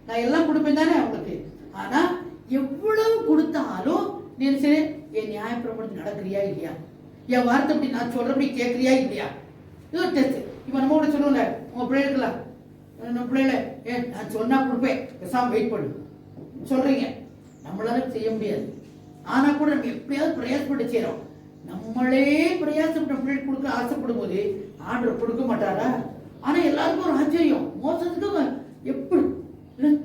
Speaker 1: நான் எல்லாம் கொடுப்பேன் தானே உங்களுக்கு, ஆனா எவ்வளவு கொடுத்தாலும் நீ சரி என் நியாயப்பிரமாணத்துக்கு நடக்கிறியா இல்லையா, என் வார்த்தை அப்படி நான் சொல்றபடி கேட்கறியா இல்லையா, இது ஒரு டெஸ்ட். இப்ப நம்ம கூட சொல்லுவோம்ல, உங்க பிள்ளைகளுக்குலாம் நம்ம பிள்ளைகளை நான் சொன்னா கொடுப்பேன், பேசாம வெயிட் பண்ணு சொல்றீங்க. நம்மளால செய்ய முடியாது, ஆனா கூட நம்ம எப்படியாவது பிரயாசப்பட்டு செய்யறோம். நம்மளே பிரயாசப்பட்ட பிள்ளைகளுக்கு கொடுக்க ஆசைப்படும் போது ஆண்டவர் கொடுக்க மாட்டாரா? ஆனா எல்லாருக்கும் ஒரு ஆச்சரியம், மோசத்துக்கு எப்படி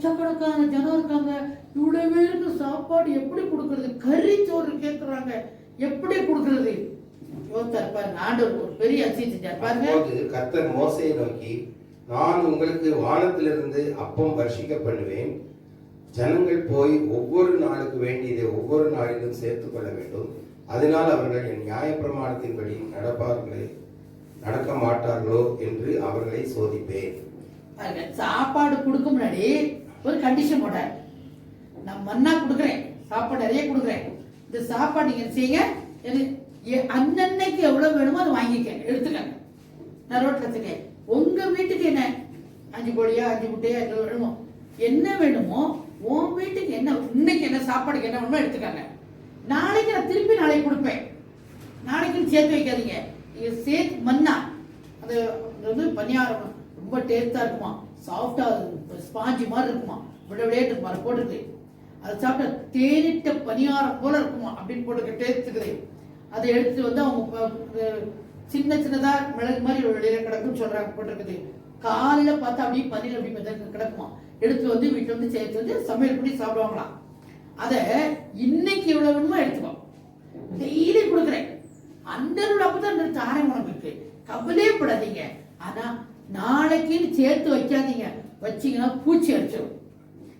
Speaker 1: லட்சக்கணக்கான ஜனம் இருக்காங்க, இவ்வளவு பேருக்கு சாப்பாடு எப்படி கொடுக்கறது? கறி சோறு கேட்கறாங்க, எப்படி கொடுக்கறது? யோசித்தார் பாருங்க. ஆண்டவர் ஒரு பெரிய அதிசயம் செஞ்சார் பாருங்க.
Speaker 2: கர்த்தர் மோசேயை நோக்கி, நான் உங்களுக்கு வானத்திலிருந்து அப்பம் வர்ஷிக்க பண்ணுவேன். ஜனங்கள் போய் ஒவ்வொரு நாளுக்கு வேண்டியதை ஒவ்வொரு நாளிலும் சேர்த்துக் கொள்ள வேண்டும். அதனால் அவர்கள் என் நியாயப்பிரமாணத்தின்படி நடக்க மாட்டார்களோ என்று அவர்களை சோதிப்பேன்.
Speaker 1: சாப்பாடு கொடுக்க முன்னாடி ஒரு கண்டிஷன் போட்டார். நான் மன்னா கொடுக்குறேன், சாப்பாடு நிறைய கொடுக்குறேன், இந்த சாப்பாடு நீங்க செய்யுங்க, அன்னன்னைக்கு எவ்வளவு வேணுமோ அதை வாங்கிக்க, எடுத்துக்கங்க. நான் ரோட்ல வச்சுக்கேன். உங்க வீட்டுக்கு என்ன 5 கோழியா 5 முட்டையா என்ன வேணுமோ, என்ன வேணுமோ உன் வீட்டுக்கு என்ன, இன்னைக்கு என்ன சாப்பாடுக்கு என்ன வேணுமோ எடுத்துக்காங்க. நாளைக்கு நான் திருப்பி நாளைக்கு கொடுப்பேன். நாளைக்கு சேர்த்து வைக்காதீங்க. நீங்க சேர்த்து மன்னா, அது வந்து பணியாரம் ரொம்ப டேஸ்டா இருக்குமா, சாஃப்டா ஸ்பாஞ்சி மாதிரி இருக்குமா, விளையாட்டு இருக்குமா, அதை போட்டுருக்கு. அதை சாப்பிட்டா தேனிட்ட பணியாரம் போல இருக்குமா அப்படின்னு போட்டுக்க டேஸ்ட் இருக்குது. அதை எடுத்து வந்து அவங்க சின்ன சின்னதா மிளகு மாதிரி வெளியில கிடக்குன்னு சொல்றாங்க, போட்டிருக்குது. காலையில பார்த்தா அப்படியே பனியில் அப்படி கிடக்குமா, எடுத்து வந்து வீட்டுல வந்து சேர்த்து வந்து சமையல் பண்ணி சாப்பிடுவாங்களாம். அத இன்னைக்கு எவ்வளவு வேணுமோ எடுத்துக்கோ, டெய்லி கொடுக்குறேன். அண்டரோட அப்பதான் தாரம் உனக்கு இருக்கு, கவலையே படாதீங்க. ஆனா நாளைக்குன்னு சேர்த்து வைக்காதீங்க, வச்சீங்கன்னா பூச்சி அடிச்சிடும்.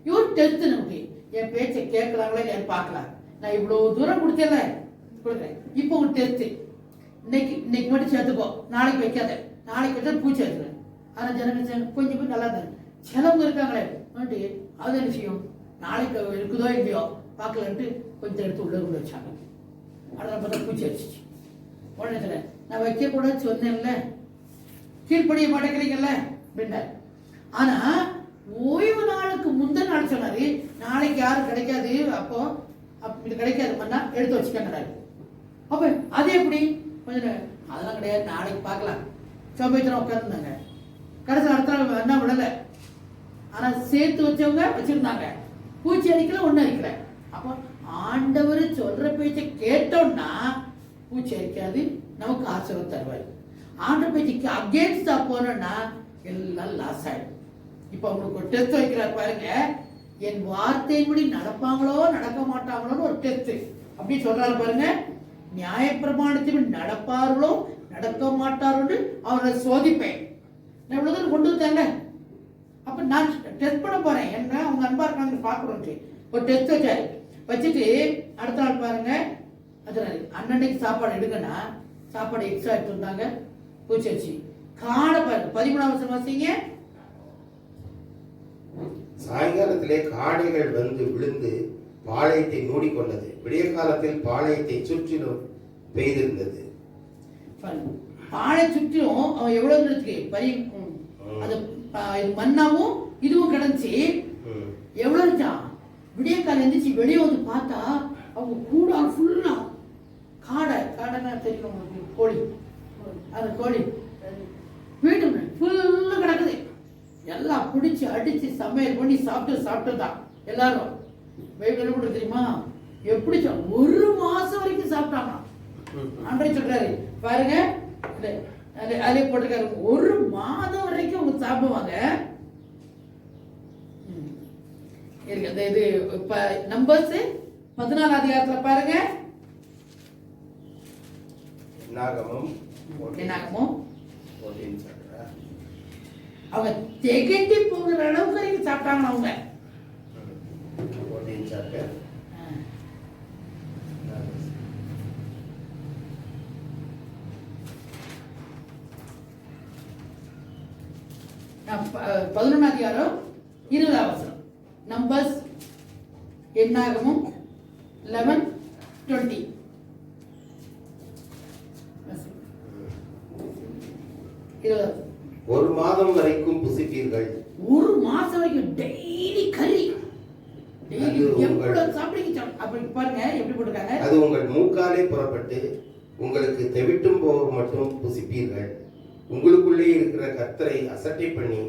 Speaker 1: இவர் டெஸ்ட் நமக்கு, என் பேச்சை கேட்கலாங்களா இல்லையான்னு பார்க்கலாம். நான் இவ்வளவு தூரம் கொடுத்தேன்ல, கொடுக்குறேன். இப்போ உங்க டெஸ்ட், இன்னைக்கு மட்டும் சேர்த்துக்கோ, நாளைக்கு வைக்காத, நாளைக்கு வச்சா பூச்சி அடிச்சிடும். ஆனா ஜனங்க கொஞ்சம் பேர் நல்லா இருந்தாங்க. சிலவங்க இருக்காங்களே அது என்ன செய்யும், நாளைக்கு இருக்குதோ இல்லையோ பார்க்கலன்ட்டு கொஞ்சம் எடுத்து உள்ள வச்சாங்க. ஆனால் பார்த்தா பூச்சி அடிச்சிச்சு. உடனே நான் வைக்க கூடாது சொன்னேன்ல, கீழ்படிய மாட்டேங்கிறீங்கல்ல அப்படின்னாரு. ஆனா ஓய்வு நாளுக்கு முந்தின நாள் சொன்னாரு, நாளைக்கு யாரும் கிடைக்காது, அப்போ இது கிடைக்காது மண்ணா எடுத்து வச்சுக்கங்கிறாரு. அப்ப அது எப்படி கொஞ்சம், அதெல்லாம் கிடையாது, நாளைக்கு பார்க்கலாம் சோம்பேத்தனம் உட்காந்துருந்தாங்க. கடைசி அடுத்த நாள் என்ன விடல. ஆனா சேர்த்து வச்சவங்க வச்சிருந்தாங்க, பூச்சி அடிக்கல, ஒண்ணு அடிக்கல. அப்போ ஆண்டவர் சொல்ற பேச்சை கேட்டோம்னா பூச்சி அடிக்காது, நமக்கு ஆசீர்வாதம் தருவாரு. ஆண்டவர் பேச்சுக்கு அகேன்ஸ்டா போனோம்னா எல்லாம் லாஸ் ஆயிடும். இப்ப உங்களுக்கு ஒரு டெஸ்ட் வைக்கிறார் பாருங்க, என் வார்த்தையின்படி நடப்பாங்களோ நடக்க மாட்டாங்களோன்னு ஒரு டெஸ்ட் அப்படி சொல்றாரு பாருங்க. நியாயப்பிரமாணத்தின் நடப்பார்களோ நடக்க மாட்டாரோன்னு அவரை சோதிப்பேன். நான் இவ்வளவு தூரம் கொண்டு வந்தாங்க. அப்ப நான் டெஸ்ட் பண்ண போறேன், என்ன அவங்க அன்பா இருக்காங்க பாக்குறோம். ஒரு டெஸ்ட் வச்சாரு, வச்சுட்டு அடுத்த நாள் பாருங்க, அன்னன்னைக்கு சாப்பாடு எடுக்கன்னா சாப்பாடு எக்ஸ்ட்ரா எடுத்து வந்தாங்க, பூச்சி வச்சு. காடை பாருங்க 13ஆம் வாசிங்க.
Speaker 2: சாயங்காலத்திலே காடைகள் வந்து விழுந்து பாளையத்தை மூடிக்கொண்டது. விடிய காலத்தில் பாளையத்தை சுற்றிலும் பெய்திருந்தது.
Speaker 1: பாளை சுற்றிலும் அவன் எவ்வளவு இருக்கு அது மண்ணாவும் இதுவும் கிடந்துச்சு. எவ்வளவு இருந்துச்சான். விடிய காலம் இருந்துச்சு, வெளியே வந்து பார்த்தா அவங்க கூட ஃபுல்லா காடைன்னா தெரியும் உங்களுக்கு, கோழி. அந்த கோழி வீட்டு ஃபுல்லா கிடக்குது. எல்லாம் பிடிச்சி அடிச்சு சமையல் பண்ணி சாப்பிட்டுதான் எல்லாரும். வெயிட் தெரியுமா எப்படி ஒரு மாசம் வரைக்கும் சாப்பிட்டாங்க. அன்றைய சொல்றாரு பாருங்க, அதே போட்டிருக்காரு, ஒரு மாதம் வரைக்கும் அவங்க சாப்பிடுவாங்க. அந்த இது இப்ப நம்பர்ஸ் 14ஆம் அதிகாரத்துல பாருங்க, என்னாகமும் அவங்க திகட்டி போகிற அளவுக்கு வரைக்கும் சாப்பிட்டாங்க. அவங்க பதினொன்றாம் அதிகாரம் 20ஆம் வசனம். நம்பர்ஸ் என்னாகமும் 11:20.
Speaker 2: ஒரு மாதம் வரைக்கும் புசிப்பீர்கள்.
Speaker 1: ஒரு மாசம் வரைக்கும் டெய்லி கறி, எவ்வளவு சாப்பிடுங்க. அப்படி பாருங்க எப்படி போட்டுருக்காங்க.
Speaker 2: அது உங்கள் மூக்காலே புறப்பட்டு உங்களுக்கு தெவிட்டும் போக மட்டும் புசிப்பீர்கள். உங்களுக்குள்ளே இருக்கிற கர்த்தரை அசட்டை பண்ணி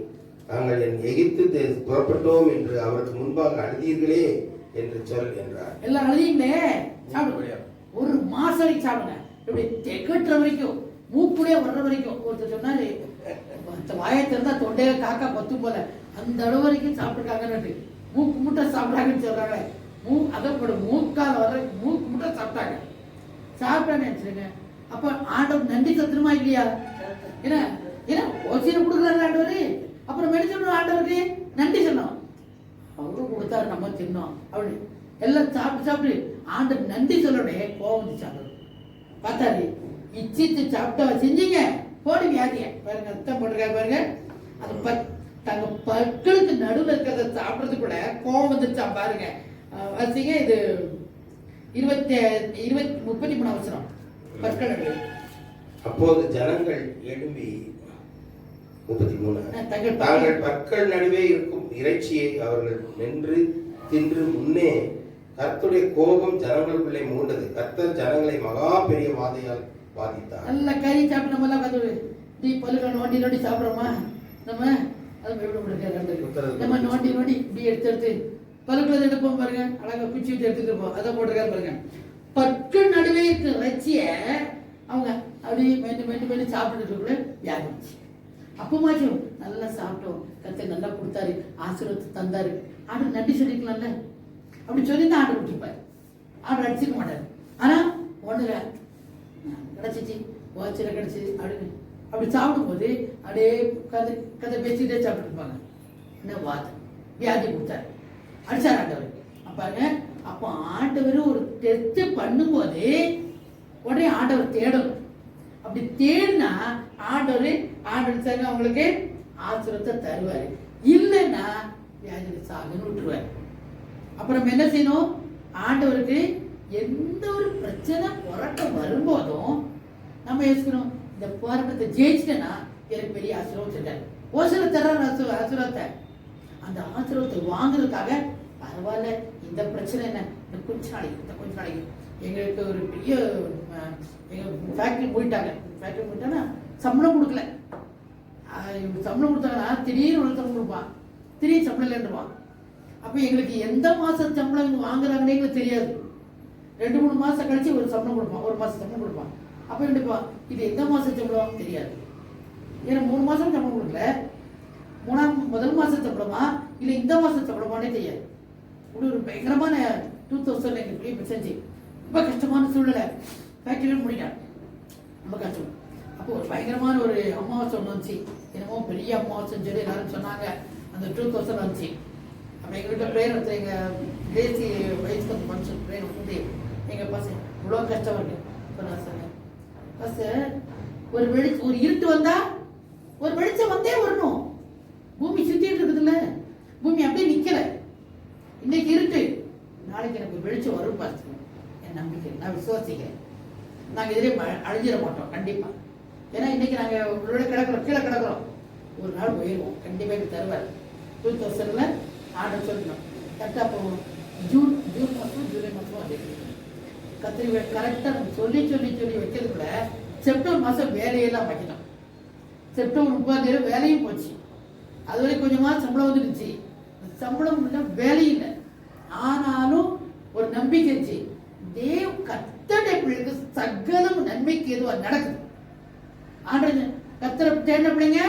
Speaker 2: நாங்கள் என் எகிப்து புறப்பட்டோம் என்று அவருக்கு முன்பாக அழுதீர்களே என்று சொல் என்றார்.
Speaker 1: எல்லாம் அழுதீங்களே, சாப்பிடுங்க. ஒரு மாசம் வரைக்கும் சாப்பிடுங்க, இப்படி தெகட்டுற வரைக்கும், மூக்குள்ளே வர்ற வரைக்கும். ஒருத்தர் சொன்னாரு, வாயை திறந்தா தொண்டையில காக்கா பத்தும் போல அந்த அளவு வரைக்கும் சாப்பிட்டுருக்காங்கன்னு மூக்கு முட்டை சாப்பிட்றாங்கன்னு சொல்றாங்க. அதை போட மூக்கால் வர மூக்கு முட்டை சாப்பிட்டாங்க. சாப்பிட்டான்னு நினைச்சுங்க. அப்ப ஆண்டவர் நன்றி செலுத்தணுமா இல்லையா? ஏன்னா ஏன்னா ஓசியில கொடுக்குறாரு ஆண்டவர். அப்புறம் மெடிசன் ஆண்டவருக்கு நன்றி சொன்னோம். அவரும் கொடுத்தாரு, நம்ம தின்னோம். அப்படி எல்லாம் சாப்பிட்டு சாப்பிட்டு ஆண்டவர் நன்றி சொல்லணுடைய கோவம் வந்துச்சு. பார்த்தாரு, இச்சித்து சாப்பிட்டா செஞ்சீங்க போடி வியாதிய பாருங்க, அர்த்தம் போட்டிருக்காரு பாருங்க. அது தங்க பற்களுக்கு நடுவில் இருக்கிறத சாப்பிட்றது கூட கோவம் வந்துச்சா பாருங்க. வச்சிங்க இது 33 அவசரம் பற்கள் நடுவில்.
Speaker 2: அப்போது ஜனங்கள் எழும்பி 33 தாங்கள் பற்கள் நடுவே இருக்கும் இறைச்சியை அவர்கள் நின்று தின்று முன்னே கர்த்தருடைய கோபம் ஜனங்களுக்குள்ளே மூண்டது. கர்த்தர் ஜனங்களை மகா பெரிய வாதையால் பாதித்தார்.
Speaker 1: நல்ல கறி சாப்பிட்டு நம்ம எல்லாம் கத்து நீ பல்லுல நோண்டி நோண்டி சாப்பிட்றோமா? நம்ம அதை நம்ம நோண்டி நோண்டி இப்படி எடுத்து பல்லுக்குள்ள எடுப்போம் பாருங்க. அழகா குச்சி வச்சு எடுத்துட்டு இருப்போம். அதை போட்டிருக்காரு பாருங்க. பற்கள் நடுவே இருக்கிற இறைச்சிய அவங்க அப்படியே மெண்டு மெண்டு மெண்டு சாப்பிட்டுட்டு வியாதிச்சு. அப்பமாச்சும் நல்லா சாப்பிட்டோம், கர்த்தர் நல்லா கொடுத்தாரு, ஆசீர்வாதத்தை தந்தாரு, ஆண்டு நன்றி சொல்லிக்கலாம்ல. அப்படி சொல்லி தான் ஆர்டர் விட்டுருப்பாரு. ஆர்டர் அடிச்சுக்க மாட்டாரு. ஆனா ஒண்ணுல கிடைச்சிச்சு, வாட்சில கிடைச்சிது அப்படின்னு அப்படி சாப்பிடும்போது அப்படியே கதை கதை பேசிட்டே சாப்பிட்டுருப்பாங்க. என்ன வாதம் வியாதி கொடுத்தாரு, அடிச்சார் ஆண்டவர். பாருங்க, அப்போ ஆண்டவர் ஒரு டெஸ்ட் பண்ணும்போது உடனே ஆண்டவர் தேடணும். அப்படி தேடினா ஆண்டவர் சரி அவங்களுக்கு ஆசீர்வாதத்தை தருவாரு. இல்லைன்னா வியாதி சாகுன்னு விட்டுருவாரு. அப்புறம் என்ன செய்யணும்? ஆண்டவருக்கு எந்த ஒரு பிரச்சனை போராட்டம் வரும்போதும் நம்ம யோசிக்கணும், இந்த போராட்டத்தை ஜெயிச்சிட்டேன்னா எனக்கு பெரிய ஆசீர்வாதம் ஓசல தர்றாரு ஆசீர்வாதத்தை. அந்த ஆசீர்வாதத்தை வாங்குறதுக்காக பரவாயில்ல, இந்த பிரச்சனை என்ன, இந்த கொஞ்ச நாளைக்கு எங்களுக்கு ஒரு பெரிய எங்க ஃபேக்டரி போயிட்டாங்கன்னா சம்பளம் கொடுக்கல. சம்பளம் கொடுத்தாங்கன்னா திடீர்னு ஒரு சம்பளம் கொடுப்பான், திடீர்னு சம்பளம் இல்லைன்னுவான். அப்போ எங்களுக்கு எந்த மாதம் சம்பளம் வாங்குறாங்கன்னே எங்களுக்கு தெரியாது. 2-3 மாதம் கழிச்சு ஒரு சம்பளம் கொடுப்பான், ஒரு மாதம் சம்பளம் கொடுப்பான். அப்போ எடுப்பா இது எந்த மாதம் சம்பளம் தெரியாது. ஏன்னா 3 மாதம் சம்பளம் கொடுக்கல, முதல் மாதம் சம்பளமா இல்லை இந்த மாதம் சம்பளமானே தெரியாது. இப்படி ஒரு பயங்கரமான 2000 எங்களுக்கு இப்படி செஞ்சு ரொம்ப கஷ்டமான சூழ்நிலை. ஃபேக்டரியில் முடிட்டான், ரொம்ப கஷ்டம். அப்போ ஒரு பயங்கரமான ஒரு அமாவாசை ஒன்று வந்துச்சு. என்னமோ பெரிய அமாவாசைன்னு சொல்லி எல்லாரும் சொன்னாங்க. அந்த 2000 வந்துச்சு. அப்போ எங்கள்கிட்ட ப்ரேயர் எடுத்து எங்கள் தேசிய வயசுக்கு அந்த ஃபங்க்ஷன் ப்ரேயர் வந்து எங்கள் பசங்க இவ்வளோ கஷ்டம் இருக்கு சொன்னாங்க. சார் ஒரு இருட்டு வந்தா ஒரு வெளிச்சம் வந்தே வரணும். பூமி சுத்திட்டு இருக்குதுல்ல, பூமி அப்படியே நிக்கல. இன்னைக்கு இருட்டு, நாளைக்கு எனக்கு ஒரு வெளிச்சம் வரும் பார்த்து என் நம்பிக்கை, நான் விசுவாசிக்கிறேன். நாங்கள் இதிலே அழிஞ்சிட மாட்டோம் கண்டிப்பா. ஏன்னா இன்னைக்கு நாங்கள் உங்களோட கீழே கிடக்குறோம், ஒரு நாள் போயிடுவோம் கண்டிப்பாக தருவார். 2000 ஆர்டர் சொல்லணும். கரெக்டாக போவோம். ஜூன் மாதம் ஜூலை மாதம் அதே கத்திரி கரெக்டாக நம்ம சொல்லி வைக்கிறது கூட செப்டம்பர் மாதம் வேலையெல்லாம் வைக்கணும். செப்டம்பர் 30 வேலையும் போச்சு. அது வரை கொஞ்சமாக சம்பளம் வந்துடுச்சு. சம்பளம் இல்லை, வேலையும் இல்லை. ஆனாலும் ஒரு நம்பிக்கை இருந்துச்சு, தேவ் கர்த்தருடைய பிள்ளைக்கு சகலம் நன்மைக்கு எதுவாக நடக்குது. ஆண்டு கர்த்தரை தேடின பிள்ளைங்க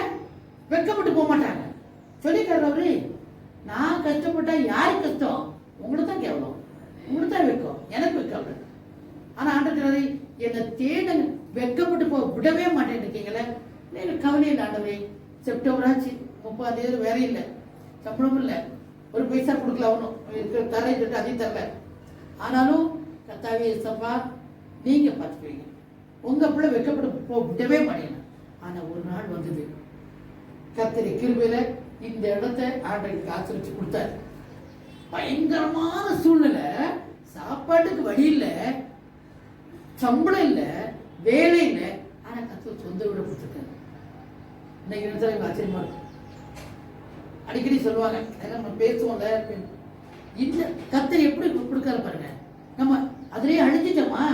Speaker 1: வெக்கப்பட்டு போக மாட்டாங்க. சொல்லிக்காரு அவரு, நான் கஷ்டப்பட்டா யாருக்கு கஷ்டம்? உங்களுக்கு தான் கேவலம், உங்களுக்கு தான் வெக்கம், எனக்கு வெக்கம். ஆனா ஆண்டவரே என்னை தேட வெக்கப்பட்டு போக விடவே மாட்டேன்னு இருக்கீங்களே. எனக்கு கவலை இல்லை ஆண்டவரே. செப்டம்பர் ஆச்சு, 30 வேலை இல்லை, சம்பளம் இல்லை, ஒரு பைசா கொடுக்கல, அவனும் தரை அதையும் தரல. ஆனாலும் கர்த்தாவே சப்பா நீங்க பார்த்துக்குவீங்க, உங்க பிள்ளை வெக்கப்பட்டு போக விடவே மாட்டேங்க. ஆனா ஒரு நாள் வந்தது, கர்த்தரை கிருபையில இந்த இடத்தை ஆண்டவருக்கு ஆசிரிச்சு கொடுத்தாரு. பயங்கரமான சூழ்நிலை, சாப்பாட்டுக்கு வழி இல்லை, சம்பளம் இல்லை, வேலை இல்லை. ஆனா கர்த்தர் சொந்த வீடு கொடுத்துருக்காரு. இன்னைக்கு இடத்துல எனக்கு ஆச்சரியமா இருக்கும். அடிக்கடி சொல்லுவாங்க, நம்ம பேசுவோம்ல, இந்த கர்த்தர் எப்படி கொடுக்காரு பாருங்க. நம்ம அதிலேயே அழிஞ்சிட்டோமா?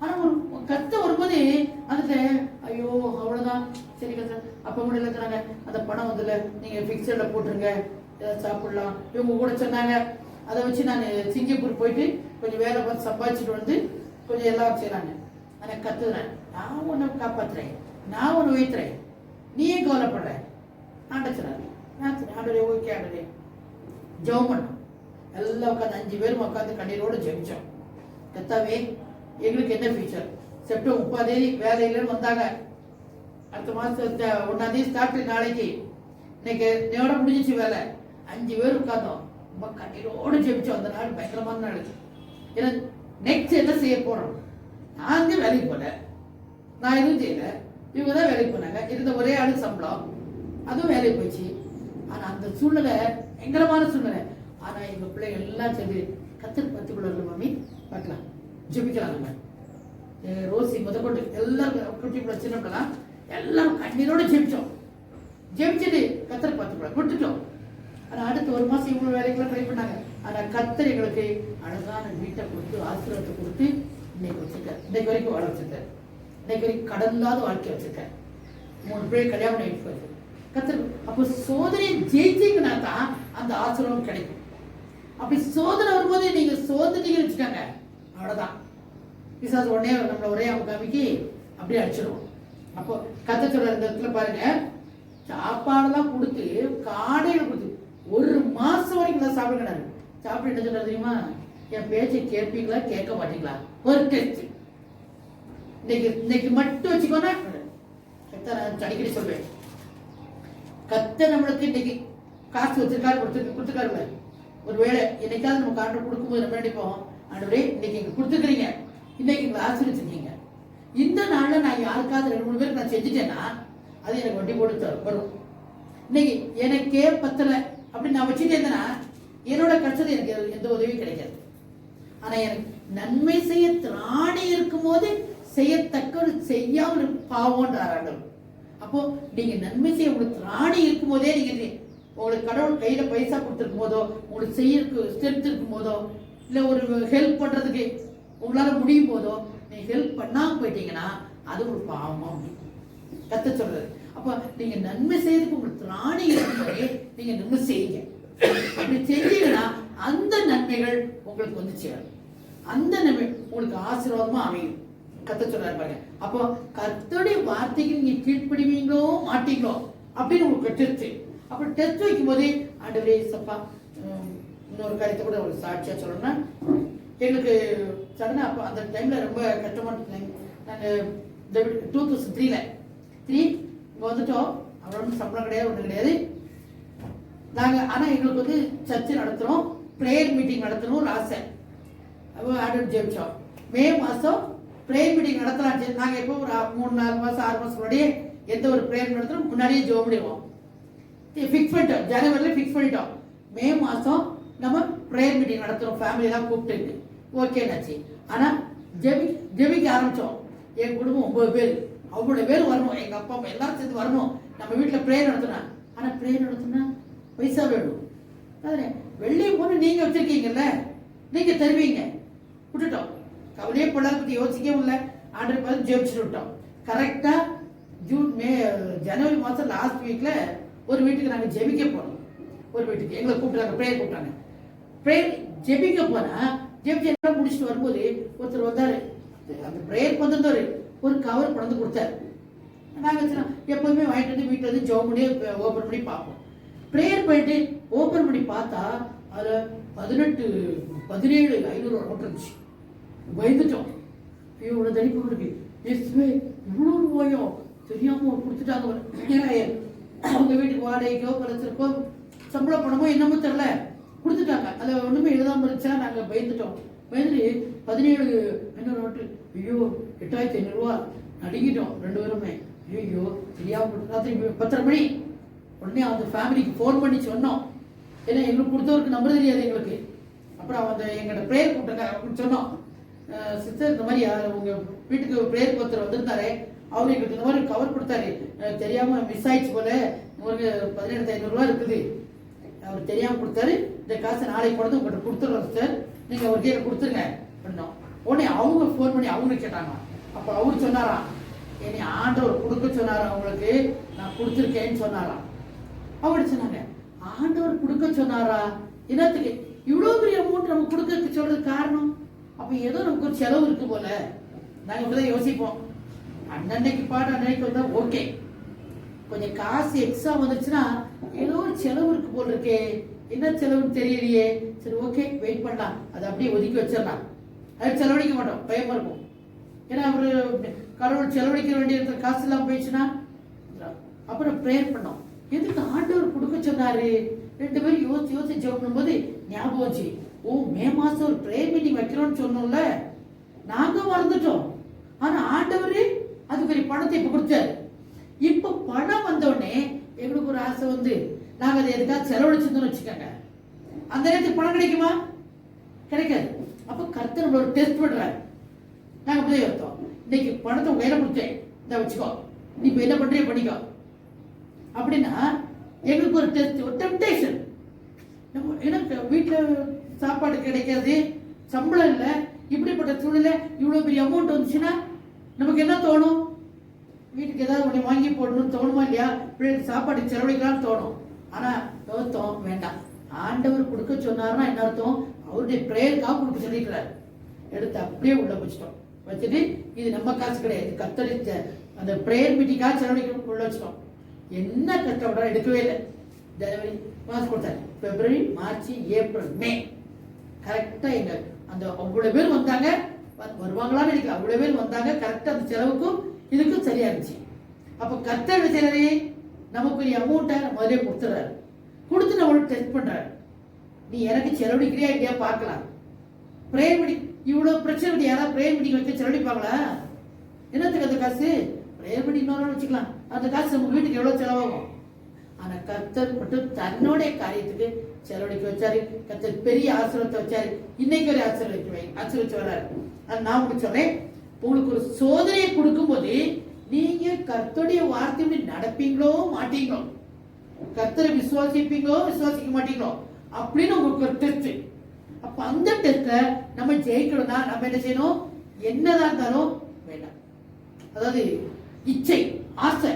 Speaker 1: ஆனா ஒரு கஷ்டம் வரும்போது அதுல ஐயோ அவ்வளவுதான், சரி கஷ்டம் அப்ப கூட இருக்கிறாங்க, அந்த பணம் வந்துல நீங்க பிக்சர்ல போட்டுருங்க, ஏதாவது சாப்பிடலாம். இவங்க கூட சொன்னாங்க, அதை வச்சு நான் சிங்கப்பூர் போயிட்டு கொஞ்சம் வேலை பார்த்து சம்பாதிச்சுட்டு வந்து கொஞ்சம் எல்லாம் செய்யறாங்க. ஆனா கத்துறேன், நான் உன்னை காப்பாத்துறேன், நான் உன்னை வைத்துறேன், நீயே கவலைப்படுற. ஆண்டச்சுறாரு நான் ஆண்டவரே ஓகே ஆண்டவரே ஜெபம் பண்ணோம். எல்லாம் உட்காந்து 5 பேரும் உட்காந்து கண்ணீரோடு ஜெபிச்சோம். கர்த்தாவே எங்களுக்கு என்ன ஃபியூச்சர், செப்டம்பர் 30 வேலையிலன்னு வந்தாங்க. அடுத்த மாதம் 1 ஸ்டார்ட் நாளைக்கு. இன்னைக்கு என்னோட முடிஞ்சிச்சு வேலை. 5 பேர் உட்காந்தோம். ரொம்ப கண்ணீரோடு ஜெபிச்சோம். அந்த நாள் பயங்கரமான நாள். ஏன்னா நெக்ஸ்ட் என்ன செய்ய போறோம்? நாங்க வேலைக்கு போல, நான் எதுவும் செய்யல, இவங்க தான் வேலைக்கு போனாங்க. இருந்த ஒரே ஆளு சம்பளம், அதுவும் வேலைக்கு போயிடுச்சு. ஆனா அந்த சூழ்நிலை பயங்கரமான சூழ்நிலை. ஆனா எங்க பிள்ளைங்க எல்லாம் சேர்ந்து கத்தர் பத்துக்குள்ள மாமி பார்க்கலாம் ஜெபிக்கலாம். நம்ம ரோசி முதற்கொண்டு எல்லாரும் குட்டி பிள்ளை சின்ன பிள்ளை எல்லாரும் கண்ணீரோட ஜெபிச்சோம். ஜெபிச்சுட்டு கத்தர் பத்துக்குள்ள விட்டுட்டோம். ஆனா அடுத்த 1 மாசம் இவ்வளவு வேலைக்கெல்லாம் ட்ரை பண்ணாங்க. ஆனா கத்தர் எங்களுக்கு அழகான வீட்டை கொடுத்து ஆசீர்வாதத்தை கொடுத்து இன்னைக்கு வச்சிருக்காரு. இன்னைக்கு வரைக்கும் வாழ வச்சிருக்காரு. இன்னைக்கு வரைக்கும் கடந்தாத வாழ்க்கை வச்சிருக்காரு. 3 பேர் கல்யாணம் ஆயிட்டு வருது கத்தர். அப்போ சோதனையை ஜெயிச்சிங்கன்னா தான் அந்த ஆசீர்வாதம் கிடைக்கும். அப்படி சோதனை வரும்போது நீங்க சோதனைகள் வச்சுக்காங்க, அவ்வளவுதான். பிசாசு உடனே நம்மள ஒரே காமிக்கு அப்படியே அடிச்சிடுவோம். அப்போ கத்த சொல்ற இந்த இடத்துல பாருங்க, சாப்பாடெல்லாம் கொடுத்து காடையில கொடுத்து 1 மாசம் வரைக்கும் நான் சாப்பிடுங்க. சாப்பிட்டு என்ன சொல்றது தெரியுமா? என் பேச்சை கேட்பீங்களா கேட்க மாட்டீங்களா ஒரு டெஸ்ட். இன்னைக்கு மட்டும் வச்சுக்கோனா நான் அடிக்கடி சொல்வேன், கத்த நம்மளுக்கு இன்னைக்கு காசு வச்சிருக்காரு கொடுத்துருக்காருல்ல. ஒருவேளை என்னைக்காவது நம்ம கார்டு கொடுக்கும்போது நம்ம நினைப்போம், ஆண்டவரே இன்னைக்கு எங்க கொடுத்துருக்கீங்க, இன்னைக்கு எங்களை ஆசீர்வதிச்சிருக்கீங்க. இந்த நாள்ல நான் யாருக்காவது 2-3 பேருக்கு நான் செஞ்சுட்டேன்னா அது எனக்கு வண்டி போட்டு வரும். இன்னைக்கு எனக்கே பத்தல அப்படி நான் வச்சுட்டே இருந்தேன்னா என்னோட கஷ்டத்தை எனக்கு எந்த உதவியும் கிடைக்காது. ஆனா எனக்கு நன்மை செய்ய திராணி இருக்கும் போது செய்யத்தக்க செய்யாமல் பாவோன்றாங்க. அப்போ நீங்க நன்மை செய்ய உங்களுக்கு திராணி இருக்கும் போதே நீங்க உங்களுக்கு கடவுள் கையில பைசா கொடுத்துருக்கும் போதோ, உங்களுக்கு செய்ய ஸ்ட்ரென்த் இருக்கும் போதோ, இல்ல ஒரு ஹெல்ப் பண்றதுக்கு உங்களால முடியும் போதோ நீங்க ஹெல்ப் பண்ணாம போயிட்டீங்கன்னா அது ஒரு பாவமா கத்த சொல்றது. அப்ப நீங்க நன்மை செய்யறதுக்கு உங்களுக்கு திராணி இருக்கும்போதே நீங்க நன்மை செய்யுங்க. அப்படி செஞ்சீங்கன்னா அந்த நன்மைகள் உங்களுக்கு வந்து சேரும். அந்த நன்மை உங்களுக்கு ஆசீர்வாதமா அமையும். கத்த சொல்றாரு பாருங்க. அப்போ கர்த்தருடைய வார்த்தைக்கு நீங்க கீழ்ப்படிவீங்களோ மாட்டீங்களோ அப்படின்னு உங்களுக்கு டெஸ்ட். அப்ப டெஸ்ட் வைக்கும் போதே ஆண்டவரே சப்பா, இன்னொரு காரியத்தை கூட ஒரு சாட்சியா சொல்லணும்னா, எங்களுக்கு சடனா அப்போ அந்த டைம்ல ரொம்ப கஷ்டமான டைம். நாங்கள் 2003 இங்க வந்துட்டோம். அவ்வளோ சம்பளம் கிடையாது, ஒன்றும் கிடையாது. நாங்கள் ஆனால் எங்களுக்கு வந்து சர்ச்சு நடத்துகிறோம், ப்ரேயர் மீட்டிங் நடத்தணும் ஒரு ஆசை. ஆர்டர் ஜெபிச்சோம். மே மாதம் ப்ரேயர் மீட்டிங் நடத்தலாம். நாங்கள் எப்போ ஒரு 3-4 மாதம் 6 மாதம் முன்னாடியே எந்த ஒரு ப்ரேயர் நடத்துகிறோம் முன்னாடியே ஜெபம் பண்ணிடுவோம். ஃபிக்ஸ் பண்ணிட்டோம், ஜனவரியில் ஃபிக்ஸ் பண்ணிட்டோம். மே மாதம் நம்ம ப்ரேயர் மீட்டிங் நடத்துகிறோம், ஃபேமிலியெல்லாம் கூப்பிட்டு ஓகேனாச்சு. ஆனால் ஜெபிக்க ஆரம்பித்தோம். என் குடும்பம் 9 பேர், அவ்வளோ பேர் வரணும், எங்கள் அப்பா அம்மா எல்லாரும் சேர்ந்து வரணும். நம்ம வீட்டில் ப்ரேயர் நடத்தினோம். ஆனால் ப்ரேயர் நடத்தினா பைசா வேணும். அதானே வெள்ளியை போன நீங்கள் வச்சுருக்கீங்கல்ல, நீங்கள் தருவீங்க. விட்டுட்டோம், கவலையே பொருளாதார பற்றி யோசிக்கவும் இல்லை. ஆர்டர் பார்த்து ஜெபிச்சுட்டு விட்டோம். கரெக்டாக ஜனவரி மாதம் லாஸ்ட் வீக்கில் ஒரு வீட்டுக்கு நாங்கள் ஜெபிக்க போனோம். ஒரு வீட்டுக்கு எங்களை கூப்பிட்டாங்க, ப்ரேயர் கூப்பிட்டாங்க. ப்ரேயர் ஜெபிக்க போனால் ஜெபிச்சு எல்லாம் முடிச்சுட்டு வரும்போது ஒருத்தர் வந்தார். அந்த ப்ரேயருக்கு வந்திருந்தவர் ஒரு கவர் கொண்டு கொடுத்தாரு. நாங்கள் எப்போதுமே வாங்கிட்டு வந்து வீட்டில் வந்து ஜெபம் பண்ணி ஓப்பன் பண்ணி பார்ப்போம். ப்ரேயர் பண்ணிட்டு ஓப்பன் பண்ணி பார்த்தா அதில் 17,500 நோட்டு இருந்துச்சு. பயந்துட்டோம். ஐயோ இவ்வளோ தனிப்பு இருக்கு, எஸ்வே இவ்வளோ ரூபாயோ தெரியாமல் கொடுத்துட்டாங்க. ஏன்னா அவங்க வீட்டுக்கு வாடகைக்கோ பலச்சிருக்கோ சம்பள பணமோ என்னமோ தெரியல கொடுத்துட்டாங்க. அதை ஒன்றுமே எழுதாமல் இருந்துச்சா நாங்கள் பயந்துட்டோம். பயந்துட்டு 17,500 நோட்டு. ஐயோ 8,500 நடுங்கிட்டோம் 2 பேருமே. ஐயோ தெரியாமல் ராத்திரி 10:30 மணி. உடனே அந்த ஃபேமிலிக்கு ஃபோன் பண்ணி சொன்னோம். ஏன்னா எங்களுக்கு கொடுத்தவருக்கு நம்பர் தெரியாது எங்களுக்கு. அப்புறம் அந்த எங்களோட ப்ரேயர் கூப்பிட்டாங்க அப்படின்னு சொன்னோம். சிஸ்டர் இந்த மாதிரி உங்கள் வீட்டுக்கு ப்ரேயர் ஒருத்தர் வந்திருந்தாரு, அவர் எங்களுக்கு இந்த மாதிரி கவர் கொடுத்தாரு, தெரியாமல் மிஸ் ஆயிடுச்சு போல, உங்களுக்கு 17,500 இருக்குது, அவர் தெரியாமல் கொடுத்தாரு, இந்த காசை நாளைக்கு கொண்டு உங்கள்கிட்ட கொடுத்துருவோம் சிஸ்டர், நீங்கள் அவர் கையில் கொடுத்துருங்க அப்படின்னோம். உடனே அவங்க ஃபோன் பண்ணி அவங்க கேட்டாங்க. அப்போ அவர் சொன்னாராம், என்னை ஆண்டவர் கொடுக்க சொன்னாராம், அவங்களுக்கு நான் கொடுத்துருக்கேன்னு சொன்னாராம். அவங்க சொன்னாங்க, ஆண்டவர் கொடுக்க சொன்னாரா? என்னத்துக்கு இவ்வளோ பெரிய அமௌண்ட் நம்ம கொடுக்க சொல்றது காரணம்? அப்போ ஏதோ நமக்கு ஒரு செலவு இருக்கு போல. நாங்கள் இப்படிதான் யோசிப்போம். அன்னன்னைக்கு பாட்டு அன்னைக்கு வந்தா ஓகே, கொஞ்சம் காசு எக்ஸ்ட்ரா வந்துருச்சுன்னா ஏதோ ஒரு செலவு இருக்கு போல் இருக்கே, என்ன செலவுன்னு தெரியலையே, சரி ஓகே வெயிட் பண்ணலாம், அதை அப்படியே ஒதுக்கி வச்சிடலாம், அது செலவழிக்க மாட்டோம், பயமா இருக்கும். ஏன்னா அவரு கடவுள் செலவழிக்க வேண்டிய இடத்துல காசு இல்லாம போயிடுச்சுன்னா. அப்புறம் ப்ரேயர் பண்ணோம், எதுக்கு ஆண்டவர் கொடுக்க சொன்னாரு, 2 பேரும் யோசிச்சு யோசிச்சு ஜெபம் பண்ணும்போது ஞாபகம் வச்சு, ஓ மே மாசம் ஒரு ப்ரேயர் மீட்டிங் வைக்கிறோம்னு சொன்னோம்ல, நாங்க மறந்துட்டோம். ஆனா ஆண்டவரு அதுக்கு ஒரு பணத்தை இப்ப கொடுத்தாரு. இப்ப பணம் வந்தோடனே எங்களுக்கு ஒரு ஆசை வந்து, நாங்க அதை எதுக்காக செலவழிச்சிருந்தோம்னு வச்சுக்கோங்க, அந்த நேரத்துக்கு பணம் கிடைக்குமா? கிடைக்காது. அப்ப கர்த்தர் நம்மள ஒரு டெஸ்ட் பண்றாரு. நாங்க போய் வைத்தோம், இன்னைக்கு பணத்தை கையில கொடுத்தேன், இந்த வச்சுக்கோ, நீ இப்ப என்ன பண்றிய பண்ணிக்கோ அப்படின்னா எங்களுக்கு ஒரு டெஸ்ட், ஒரு டெம்டேஷன். நம்ம எனக்கு வீட்டுல சாப்பாடு கிடைக்காது, சம்பளம் இல்லை, இப்படிப்பட்ட சூழ்நிலை இவ்வளவு பெரிய அமௌண்ட் வந்துச்சுன்னா நமக்கு என்ன தோணும்? வீட்டுக்கு ஏதாவது ஒண்ணு வாங்கி போடணும்னு தோணுமா இல்லையா? பிள்ளைக்கு சாப்பாடு செலவழிக்கலாம்னு தோணும். ஆனா யோசித்தோம், வேண்டாம், ஆண்டவர் கொடுக்க சொன்னாருன்னா என்ன அர்த்தம், அவருடைய பிரேயருக்காக கொடுக்க சொல்லிக்கிறார். எடுத்து அப்படியே உள்ள வச்சுட்டோம். வச்சுட்டு இது நம்ம காசு கிடையாது, கத்தரிச்ச அந்த பிரேயர் மீட்டிங்காக செலவழிக்கணும் உள்ள வச்சிட்டோம். என்ன கஷ்டப்பட எடுக்கவே இல்லை. ஜனவரி மாதம் கொடுத்தாரு, பிப்ரவரி, மார்ச், ஏப்ரல், மே கரெக்டா எங்க அந்த அவ்வளவு பேர் வந்தாங்க, வருவாங்களான்னு நினைக்கல, அவ்வளவு பேர் வந்தாங்க. கரெக்டா அந்த செலவுக்கும் இதுக்கும் சரியா இருந்துச்சு. அப்ப கர்த்தர் செய்யறே நமக்கு அமௌண்ட்டை முதலே கொடுத்துறாரு, கொடுத்து நம்மளுக்கு டெஸ்ட் பண்றாரு, நீ எனக்கு செலவழிக்கிறியா இல்லையா பார்க்கலாம். பிரேயர் மீட்டிங் இவ்வளவு பிரச்சனை, யாராவது பிரேயர் மீட்டிங் வைக்க செலவழிப்பாங்களா? என்னத்துக்கு அந்த காசு? பிரேயர் மீட்டிங் இன்னொரு வச்சுக்கலாம், அந்த காசு நம்ம வீட்டுக்கு எவ்வளவு செலவாகும். ஆனா கர்த்தர் மட்டும் தன்னோட காரியத்துக்கு செலவழிக்க வச்சாரு. கர்த்தர் பெரிய ஆசீர்வாதத்தை வச்சாரு. இன்னைக்கு ஒரு ஆசீர்வதிச்சு வர்றாரு. நான் உங்களுக்கு சொல்றேன், உங்களுக்கு ஒரு சோதனையை கொடுக்கும் போது நீங்க கர்த்தருடைய வார்த்தை நடப்பீங்களோ மாட்டீங்களோ, கர்த்தரை விசுவாசிப்பீங்களோ விசுவாசிக்க மாட்டீங்களோ அப்படின்னு உங்களுக்கு ஒரு டெஸ்ட். அப்ப அந்த டெஸ்ட நம்ம ஜெயிக்கணும்னா நம்ம என்ன செய்யணும்? என்னதான் இருந்தாலும் வேண்டாம், அதாவது இச்சை, ஆசை,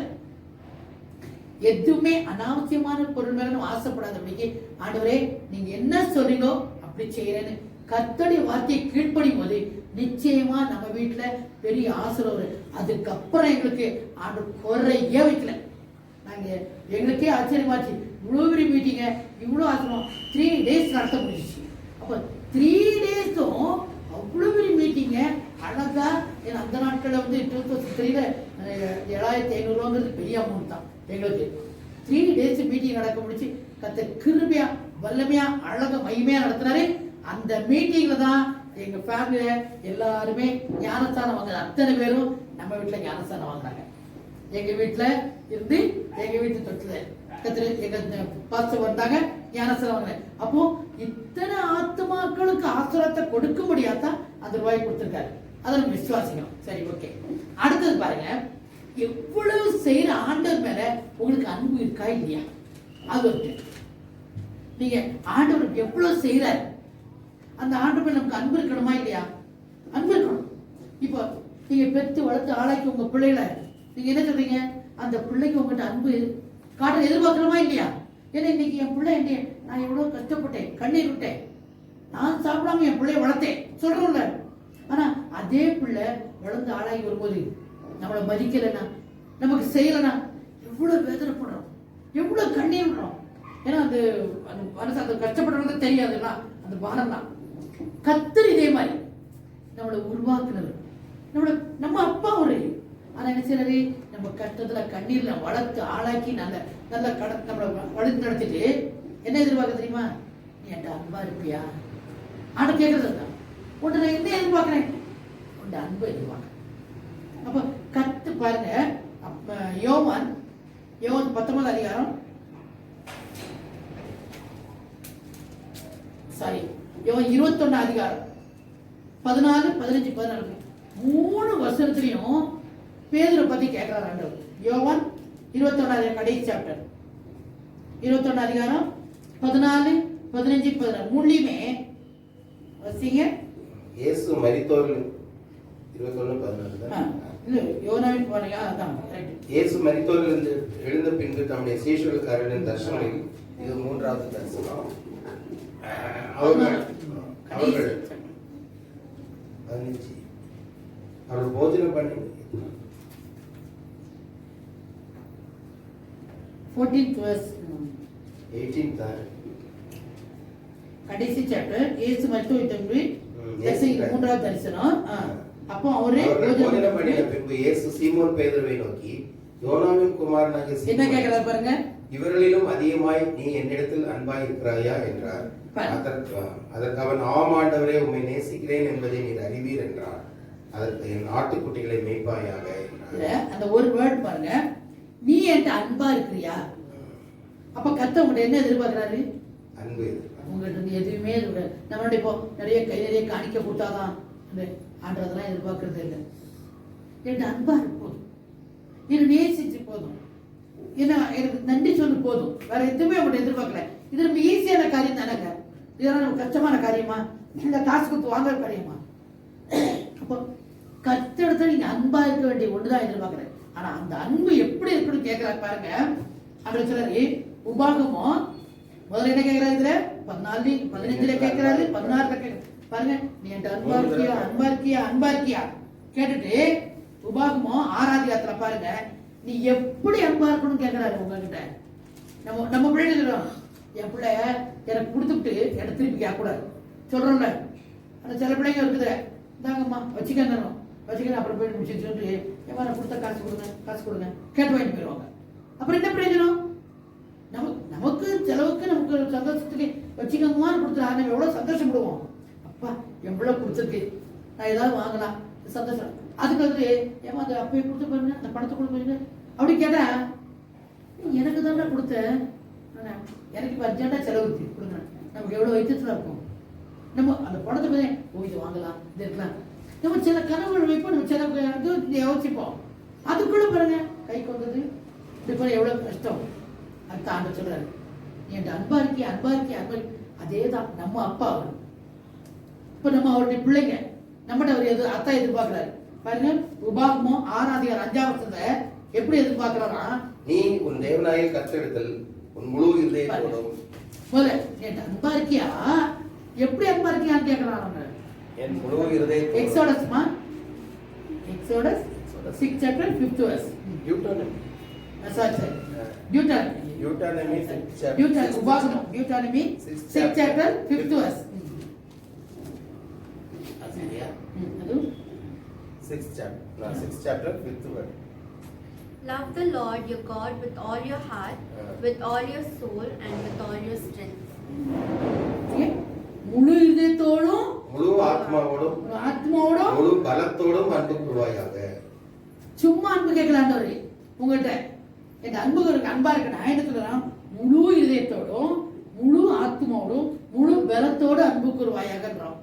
Speaker 1: எதுவுமே அனாவசியமான பொருள் மேல நம்ம ஆசைப்படாதபடிக்கு, ஆண்டவரே நீங்க என்ன சொல்றீங்களோ அப்படி செய்யறேன்னு கர்த்தருடைய வார்த்தையை கீழ்ப்படியும் போது நிச்சயமா நம்ம வீட்டுல பெரிய ஆசீர்வாதம். அதுக்கப்புறம் எங்களுக்கு ஆண்டவர் குறைய வைக்கல. நாங்க எங்களுக்கே ஆச்சரியமாச்சு, இவ்வளவு பெரிய மீட்டிங்க, இவ்வளவு ஆசீர்வாதம் 3 days நடத்த முடிஞ்சிச்சு. அப்ப 3 daysம் அவ்வளவு பெரிய மீட்டிங்க அழகா. அந்த நாட்கள்ல வந்து 2003 7,500 பெரிய அமௌண்ட் தான் எங்களுக்கு. 3 days மீட்டிங் நடக்க முடிச்சு. கர்த்தர் கிருபையா வல்லமையா அழகா மகிமையா நடத்தினாரு. அந்த மீட்டிங்ல தான் எங்க ஃபேமிலியில எல்லாருமே ஞானஸ்தானம் வாங்குறாங்க. அத்தனை பேரும் நம்ம வீட்டுல ஞானஸ்தானம் வாங்குறாங்க. எங்க வீட்டுல இருந்து எங்க வீட்டு தொட்டில கர்த்தர் எங்க பாஸ்டர் வந்தாங்க, ஞானஸ்தானம் வாங்குறாங்க. அப்போ இத்தனை ஆத்மாக்களுக்கு ஆசீர்வாதத்தை கொடுக்க முடியாதான் அந்த ரூபாய் கொடுத்திருக்காரு. அதை நம்ம விசுவாசிக்கணும். சரி, ஓகே. அடுத்தது பாருங்க, எவ்வளவு செய்யற ஆண்டவர் மேல உங்களுக்கு அன்பு இருக்கா இல்லையா? அது ஒரு, நீங்க ஆண்டவருக்கு எவ்வளவு செய்யறாரு, அந்த ஆண்டவர் மேல நமக்கு அன்பு இருக்கணுமா இல்லையா? அன்பு இருக்கணும். இப்போ நீங்க பெற்று வளர்த்து ஆளாக்கி உங்க பிள்ளைகளை நீங்க என்ன சொல்றீங்க? அந்த பிள்ளைக்கு உங்ககிட்ட அன்பு காட்ட எதிர்பார்க்கணுமா இல்லையா? ஏன்னா இன்னைக்கு என் பிள்ளை என்ன, நான் எவ்வளவு கஷ்டப்பட்டேன், கண்ணீர் விட்டேன், நான் சாப்பிடாம என் பிள்ளைய வளர்த்தேன் சொல்றோம்ல. ஆனா அதே பிள்ளை வளர்ந்து ஆளாகி வரும்போது நம்மளை மதிக்கலைன்னா, நமக்கு செய்யலைன்னா எவ்வளவு வேதனைப்படுறோம், எவ்வளவு கண்ணீர் விடுறோம். ஏன்னா அது மனசு அந்த கஷ்டப்படுறது தெரியாதுன்னா அந்த பாரம் தான். கர்த்தர் இதே மாதிரி நம்மளை உருவாக்குனது, நம்ம அப்பா ஒரு. ஆனா என்ன செய்யறாரு? நம்ம கஷ்டத்துல கண்ணீர்ல வளர்த்து ஆளாக்கி நல்ல நல்ல நம்மளை வளர்த்து நடத்திட்டு என்ன எதிர்பார்க்க தெரியுமா? நீ என்கிட்ட அன்பா இருப்பியா? ஆனா கேட்கறது தான், உன்னை நான் என்ன எதிர்பார்க்கிறேன்? உன்னை அன்பு எதிர்பார்க்கிறேன். அப்ப கத்து பாருங்க, யோவான் 19 அதிகாரம், சாரி யோவான் 21 அதிகாரம் 14, 15, 16 3 வசனத்திலையும் பேதுரை பத்தி கேட்கிறார் ஆண்டவர். யோவான் 21 அதிகாரம் கடைசி சாப்டர், 21 அதிகாரம் 14, 15, 16 மூணுலயுமே வசீங்க.
Speaker 2: இயேசு மரித்தோரில் 21:14
Speaker 1: இல்ல யோனாவின் போறீங்க, அதான் ரைட்.
Speaker 2: இயேசு மரித்தோரிலிருந்து எழுந்த பின்பு தம்முடைய சீஷர்களுக்கு அருளின தரிசனங்களில் இது 3வது தரிசனம். அவர்கள் 15 அவர்கள் போஜனம் பண்ணி
Speaker 1: 14th verse.
Speaker 2: 18 தான்.
Speaker 1: கடைசி சாப்டர் இயேசு மரித்தோய்த்தம்பி
Speaker 2: இயேசு
Speaker 1: மூன்றாவது தரிசனம். அப்போ அவரே
Speaker 2: போஜனம் பண்ணின பின்பு இயேசு சீமோன் பேதுருவை நோக்கி, யோனாவின் குமாரனாகிய
Speaker 1: என்ன
Speaker 2: சீமோனே,
Speaker 1: கேட்கிறார் பாருங்க.
Speaker 2: இவர்களிலும் அதிகமாய் நீ என்னிடத்தில் அன்பாய் இருக்கிறாயா என்றார். அதற்கு அவன், ஆம் ஆண்டவரே, உம்மை நேசிக்கிறேன் என்பதை நீர் அறிவீர் என்றார். அதற்கு, என் ஆட்டுக்குட்டிகளை மேய்ப்பாயாக என்றார்.
Speaker 1: அந்த ஒரு வேர்ட் பாருங்க, நீ என்கிட்ட அன்பா இருக்கிறியா. அப்ப கர்த்தர் உங்கள்ட்ட என்ன எதிர்பார்க்கிறாரு? அன்பு. உங்கள்கிட்ட எதுவுமே நம்மளுடைய இப்போ நிறைய கை நிறைய காணிக்க கொடுத்தாதான் ஆண்டதெல்லாம் எதிர்பார்க்கறது இல்லை. என்கிட்ட அன்பா இருக்கு போதும், என்ன நேசிச்சு போதும், ஏன்னா எனக்கு நன்றி சொல்லு போதும், வேற எதுவுமே உங்கள்கிட்ட எதிர்பார்க்கல. இது ரொம்ப ஈஸியான காரியம் தானேங்க. இதெல்லாம் நம்ம கஷ்டமான காரியமா, இந்த காசு கொடுத்து வாங்குற காரியமா? அப்போ கர்த்தரிடத்துல நீங்க அன்பா இருக்க வேண்டிய ஒன்றுதான் எதிர்பார்க்கிறேன். ஆனா அந்த அன்பு எப்படி இருக்குன்னு கேட்கிறாரு பாருங்க. அப்படி சொல்றாரு. உபாகமோ முதல்ல என்ன கேட்கிறாரு? இதுல 14 15 கேட்கிறாரு, 16 பாருங்க. நீ என்கிட்ட அன்பா இருக்கியா, அன்பா இருக்கியா, அன்பா இருக்கியா கேட்டுட்டு உபாகமோ 6ஆம் அதிகாரத்துல பாருங்க, நீ எப்படி அன்பா இருக்கணும்னு கேட்கிறாரு உங்ககிட்ட. நம்ம பிள்ளைங்க சொல்றோம், என் பிள்ளை எனக்கு கொடுத்துட்டு எனக்கு திருப்பி கேட்க கூடாது சொல்றோம்ல. அந்த சில பிள்ளைங்க இருக்குது, இந்தாங்கம்மா வச்சுக்கணும் வச்சுக்கணும், அப்புறம் போய் முடிச்சுட்டு சொல்லிட்டு ஏமா நான் கொடுத்த காசு கொடுங்க காசு கொடுங்க கேட்டு வாங்கிட்டு போயிடுவாங்க. அப்புறம் என்ன பிரயோஜனம்? நமக்கு செலவுக்கு நமக்கு சந்தோஷத்துக்கு வச்சுக்கோங்கன்னு கொடுத்துருவா, நம்ம எவ்வளவு சந்தோஷப்படுவோம். அப்பா எவ்வளவு கொடுத்துருக்கு, நான் ஏதாவது வாங்கலாம் சந்தோஷம். அதுக்கு வந்து ஏமா அதை அப்பயே கொடுத்து பாருங்க, அந்த பணத்தை கொடுங்க அப்படி கேட்டா, எனக்கு தானே கொடுத்தேன், எனக்கு இப்போ அர்ஜென்டா செலவுக்கு கொடுங்க, நமக்கு எவ்வளவு வைத்தியத்துல இருக்கும். நம்ம அந்த பணத்தை போய் ஓ இது வாங்கலாம் இது இருக்கலாம், நம்ம சில கனவுகள் வைப்போம், நம்ம சில யோசிப்போம். அதுக்குள்ள பாருங்க கைக்கு வந்தது இப்படி பாருங்க எவ்வளவு கஷ்டம். அடுத்த ஆண்டு சொல்றாரு, என்கிட்ட அன்பா இருக்கி அன்பா இருக்கி அன்பா. அதே தான் நம்ம அப்பா அவர். இப்ப நம்ம அவருடைய பிள்ளைங்க, நம்மகிட்ட அவர் அத்தா எதிர்பார்க்கிறாரு பாருங்க. உபாகமோ 6ஆம் அதிகாரம் 5ஆம் வசனத்தை எப்படி எதிர்பார்க்கிறாரா,
Speaker 2: நீ உன் தேவனாய கர்த்தரிடத்தில் உன் முழு இதயத்தோடும்
Speaker 1: முதல்ல என்கிட்ட அன்பா இருக்கியா, எப்படி அன்பா இருக்கியான்னு கேட்கிறாங்க.
Speaker 2: என் முழு இதயத்தோடும்.
Speaker 1: எக்ஸோடஸ்மா, Exodus 6 chapter 5th verse.
Speaker 2: Deuteronomy.
Speaker 1: sorry Deuteronomy 6 chapter. உபாகமம் டியூட்டானமி 6 chapter 5th verse.
Speaker 2: சரியா?
Speaker 1: அது
Speaker 2: 6th chapter 5th verse.
Speaker 3: Love the Lord your God with all your heart, with all your soul, and with all your strength.
Speaker 1: முழு இதயத்தோடும்,
Speaker 2: முழு ஆத்மாவோடும், முழு பலத்தோடும் அன்பு கூறுவாயாக.
Speaker 1: சும்மா அன்பு கேட்கலாண்டவரே உங்கள்கிட்ட, என் அன்பு அன்பா இருக்க நான் என்ன சொல்றேன், முழு இதயத்தோடும் முழு ஆத்மாவோடும் முழு பலத்தோடு அன்பு கூறுவாயாகன்றோம்.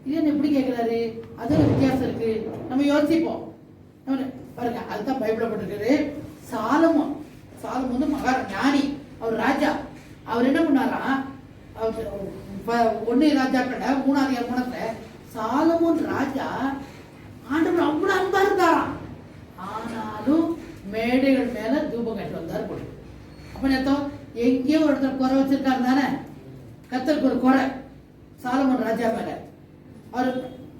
Speaker 1: இது என்ன எப்படி கேட்கிறாரு? அதுல வித்தியாசம் இருக்கு, நம்ம யோசிப்போம் பாருங்க. அதுதான் பைபிள்ல போட்டிருக்காரு. சாலமோன் வந்து மகா ஞானி, அவர் ராஜா. அவர் என்ன பண்ணாரா, 1 ராஜாக்கள 3ஆம் அதிகாரத்துல சாலமோன் ராஜா ஆண்டவர் அவ்வளவு அன்பா இருந்தாராம். ஆனாலும் மேடைகள் மேல தூபம் கட்டு வந்தார் போட்டு. அப்ப நேத்தம் எங்கேயோ ஒரு இடத்துல குறை வச்சிருக்காரு தானே, கர்த்தருக்கு ஒரு குறை சாலமோன் ராஜா மேல. அவர்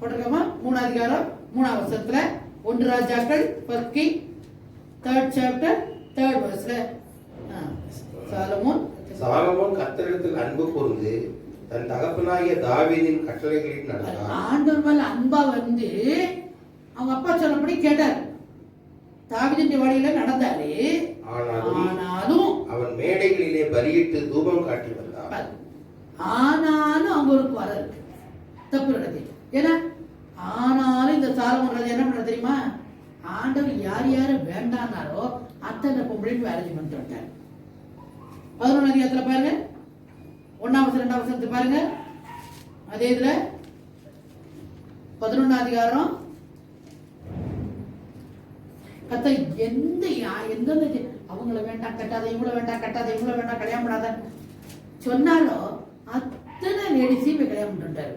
Speaker 1: போட்டிருக்கோமா 3ஆம் அதிகாரம் 3ஆம் வசனத்துல 1 ராஜாக்கள் 3rd chapter 3rd verse.
Speaker 2: Solomon கர்த்தரிடத்தில் அன்பு கூர்ந்து தன் தகப்பனாகிய தாவீதின் கட்டளைகளில் நடந்தார்.
Speaker 1: ஆண்டவர் மேல அன்பா வந்து அவங்க அப்பா சொன்னபடி கேட்டார், தாவீதின் வழியில நடந்தாரு. ஆனாலும் அவன்
Speaker 2: மேடைகளிலே பலியிட்டு தூபம் காட்டி வந்தார்.
Speaker 1: ஆனாலும் அவங்க ஒரு குறை இருக்கு, தப்பு நடக்குது. ஏன்னா ஆனாலும் இந்த சாலமோன் ராஜா என்ன பண்ண தெரியுமா, ஆண்டவர் யார் யாரு வேண்டானாரோ அத்தனை பொம்பளையும் அரேஞ்ச் பண்ணிட்டு வந்தார். 11ஆம் அதிகாரத்துல பாருங்க, 1ஆம் வசனம் 2ஆம் வசனத்தை பாருங்க. அதே இதுல 11ஆம் அதிகாரம் கத்த எந்த அவங்கள வேண்டாம் கட்டாத, இவங்கள வேண்டாம் கட்டாத, இவங்கள வேண்டாம் கல்யாணம் பண்ணாத சொன்னாலும் அத்தனை லேடிஸையும் கல்யாணம் பண்ணிட்டாரு.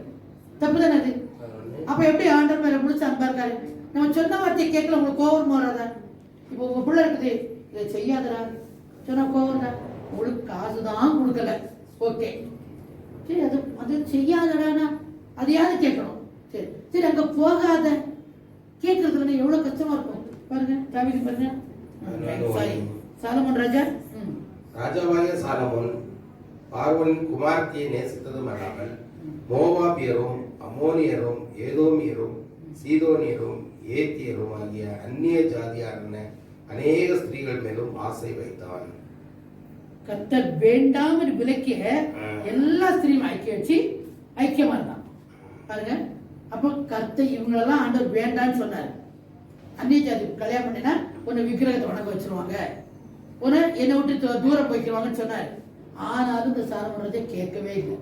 Speaker 1: தப்பு தானே அது? அப்ப எப்படி ஆண்டவர் மேல முடிச்சு அன்பா இருக்காரு? நம்ம சொன்ன வார்த்தையை கேட்கல, உங்களுக்கு கோவம் வராதா? இப்போ உங்க பிள்ளை இருக்குது, இதை செய்யாதரா சொன்னா கோவம் தான். உங்களுக்கு காசுதான் கொடுக்கல, ஓகே சரி, அது செய்யாதடானா அதையாவது கேட்கணும். சரி சரி, அங்க போகாத கேட்கறதுல எவ்வளவு கஷ்டமா இருக்கும் பாருங்க. தாவீது பாருங்க, சாலமோன் ராஜா
Speaker 2: ராஜாவாகிய சாலமோன் பார்வோனின் குமாரத்தியை நேசித்ததும் அல்லாமல் மோவாபியரும் அம்மோனியரும் ஏதோமியரும் சீதோனியரும் ஏத்தியரும் ஆகிய அந்நிய ஜாதியாரான அநேக ஸ்திரீகள் மேலும் ஆசை வைத்தான்.
Speaker 1: கர்த்தர் வேண்டாம் விலக்கிய எல்லா ஸ்திரீயும் ஐக்கிய வச்சு ஐக்கியமா இருந்தான் பாருங்க. அப்போ கர்த்தர் இவங்களெல்லாம் ஆண்டவர் வேண்டான்னு சொன்னார். அந்நிய ஜாதி கல்யாணம் பண்ணினா உன்னை விக்கிரகத்தை வணங்க வச்சிருவாங்க, உன்னை என்னை விட்டு தூரம் போய்க்கிடுவாங்கன்னு சொன்னார். ஆனாலும் இந்த சாலமோன் கேட்கவே இல்லை.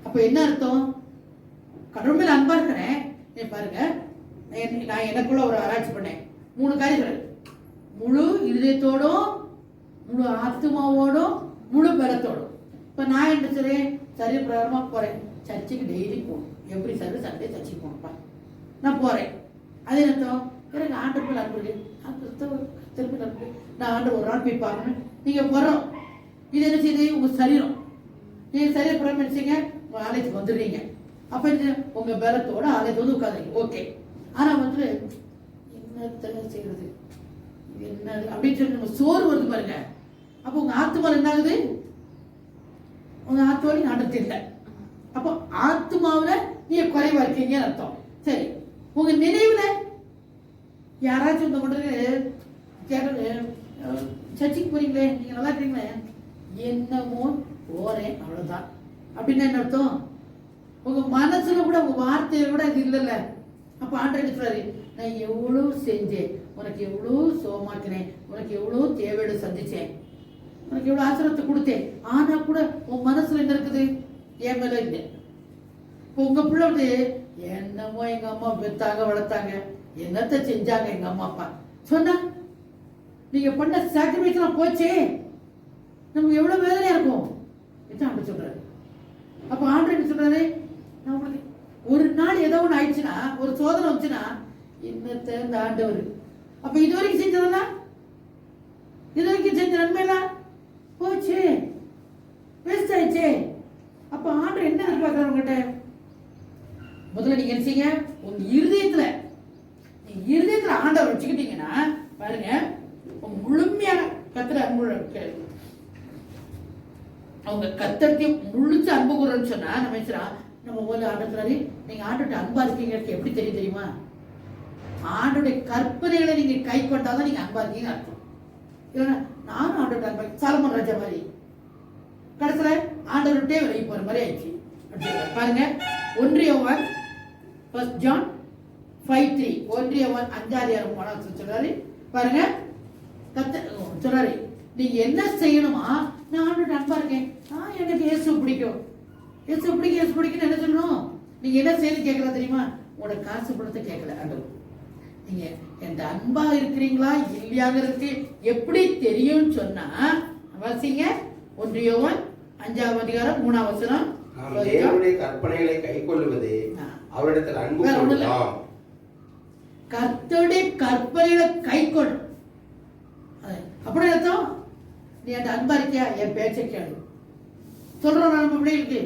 Speaker 1: அப்ப என்ன அர்த்தம்? கடவுள் மேல அன்பா இருக்கிறேன். பாருங்க, நான் எனக்குள்ள ஒரு ஆராய்ச்சி பண்ணேன். 3 காரியங்கள்: முழு இதயத்தோடும், முழு ஆத்மாவோடும், முழு பலத்தோடும். இப்ப நான் என்ன சொல்றேன்? சரி பிரகாரமா போறேன், சர்ச்சுக்கு டெய்லி போகணும், எப்படி சரி சண்டே சர்ச்சுக்கு போகணும்ப்பா, நான் போறேன். அதே அர்த்தம் எனக்கு ஆண்டர் மேல அன்பு இருக்கு, திருப்பி அன்பு, நான் ஆண்டர் ஒரு நாள் போய் பார்க்கணும். நீங்க போறோம், இது என்ன செய்யுது? உங்க சரீரம், நீங்க சரீர பிரகாரம் நினைச்சீங்க, உங்க ஆலயத்துக்கு வந்துடுறீங்க. அப்ப உங்க பலத்தோட ஆலயத்தோடு உட்காந்துருங்க, ஓகே. ஆனா வந்து என்ன செய்யறது, என்ன அப்படின்னு சொல்லி நம்ம சோறு வருது பாருங்க. அப்போ உங்க ஆத்மாவில் என்ன ஆகுது? உங்க ஆத்மாவில் ஆண்டது இல்லை. அப்போ ஆத்மாவில நீங்க குறைவா இருக்கீங்கன்னு அர்த்தம். சரி, உங்க நினைவுல யாராச்சும் இந்த கொண்டு சர்ச்சுக்கு போறீங்களே, நீங்க நல்லா இருக்கீங்களே, என்னமோ போறேன் அவ்வளவுதான் அப்படின்னு என்ன அர்த்தம்? உங்க மனசுல கூட, உங்க வார்த்தையில கூட இது இல்லைல்ல. அப்ப ஆண்டவர் சொல்றாரு, நான் எவ்வளவு செஞ்சேன், உனக்கு எவ்வளவு சோமாக்கினேன், உனக்கு எவ்வளவு தேவையோடு சந்திச்சேன், உனக்கு எவ்வளவு ஆசிரத்தை கொடுத்தேன். ஆனா கூட உன் மனசுல என்ன இருக்குது? என் மேல இல்லை. இப்போ உங்க பிள்ளை வந்து என்னமோ எங்க அம்மா பெத்தாங்க வளர்த்தாங்க, என்னத்தை செஞ்சாங்க எங்க அம்மா அப்பா சொன்னா, நீங்க பண்ண சாக்ரிஃபைஸ் எல்லாம் போச்சே, நமக்கு எவ்வளவு வேதனையா இருக்கும். இதான் ஆண்டு சொல்றாரு. அப்ப ஆண்டு என்ன சொல்றாரு? நான் உங்களுக்கு ஒரு நாள் ஏதோ ஒன்று ஆயிடுச்சுன்னா, ஒரு சோதனை வந்துச்சுன்னா, இன்னத்தை இந்த ஆண்டவர் அப்ப இதுவரைக்கும் செஞ்சதெல்லாம், இதுவரைக்கும் செஞ்ச நன்மையெல்லாம் போச்சு, வேஸ்ட் ஆயிடுச்சு. அப்ப ஆண்டவர் என்ன எதிர்பார்க்கிறார் உங்ககிட்ட? முதல்ல நீங்க என்ன செய்யுங்க, உங்க இருதயத்துல ஆண்டவர் வச்சுக்கிட்டீங்கன்னா பாருங்க, முழுமையான கத்திர அன்பு, அவங்க கத்தருக்கு முழுச்சு அன்பு கூறன்னு சொன்னா நம்ம முதல்ல ஆண்டவராரு, நீங்க ஆண்டோட அன்பா இருக்கீங்க எப்படி தெரியும் தெரியுமா? ஆண்டோடைய கற்பனைகளை நீங்க கை கொண்டாதான் நீங்க அன்பா இருக்கீங்க அர்த்தம். இல்லைன்னா நானும் ஆண்டோட அன்பா, சாலமோன் ராஜா மாதிரி கடைசியில ஆண்டவர்கிட்டே விலகி போற மாதிரி ஆயிடுச்சு. பாருங்க, 1 யோவான் 1 ஜான் 5:3, 1 யோவான் 5:6 சொல்றாரு பாருங்க. சொல்றாரு, நீங்க என்ன செய்யணுமா? நான் ஆண்டோட அன்பா இருக்கேன், எனக்கு இயேசு பிடிக்கும், இயேசு பிடிக்கும் என்ன சொல்லணும்? நீங்க என்ன செய்து கேட்கல தெரியுமா? உங்களோட காசு பணத்தை கேட்கல ஆண்டவர். நீங்க என் அன்பா இருக்கிறீங்களா இல்லையாங்கிறதுக்கு எப்படி தெரியும் சொன்னா வாசிங்க, 1 யோவான் 5:3.
Speaker 2: நாம் தேவனுடைய கற்பனைகளை கைக்கொள்ளுவதே அவரிடத்தில் அன்பு கொள்ளலாம்.
Speaker 1: கர்த்தருடைய கற்பனைகளை கைக்கொள்ளும் அப்படி அர்த்தம். நீ என் அன்பா இருக்கியா? என் பேச்சை கேளு சொல்றோம். நம்ம பிள்ளைகளுக்கு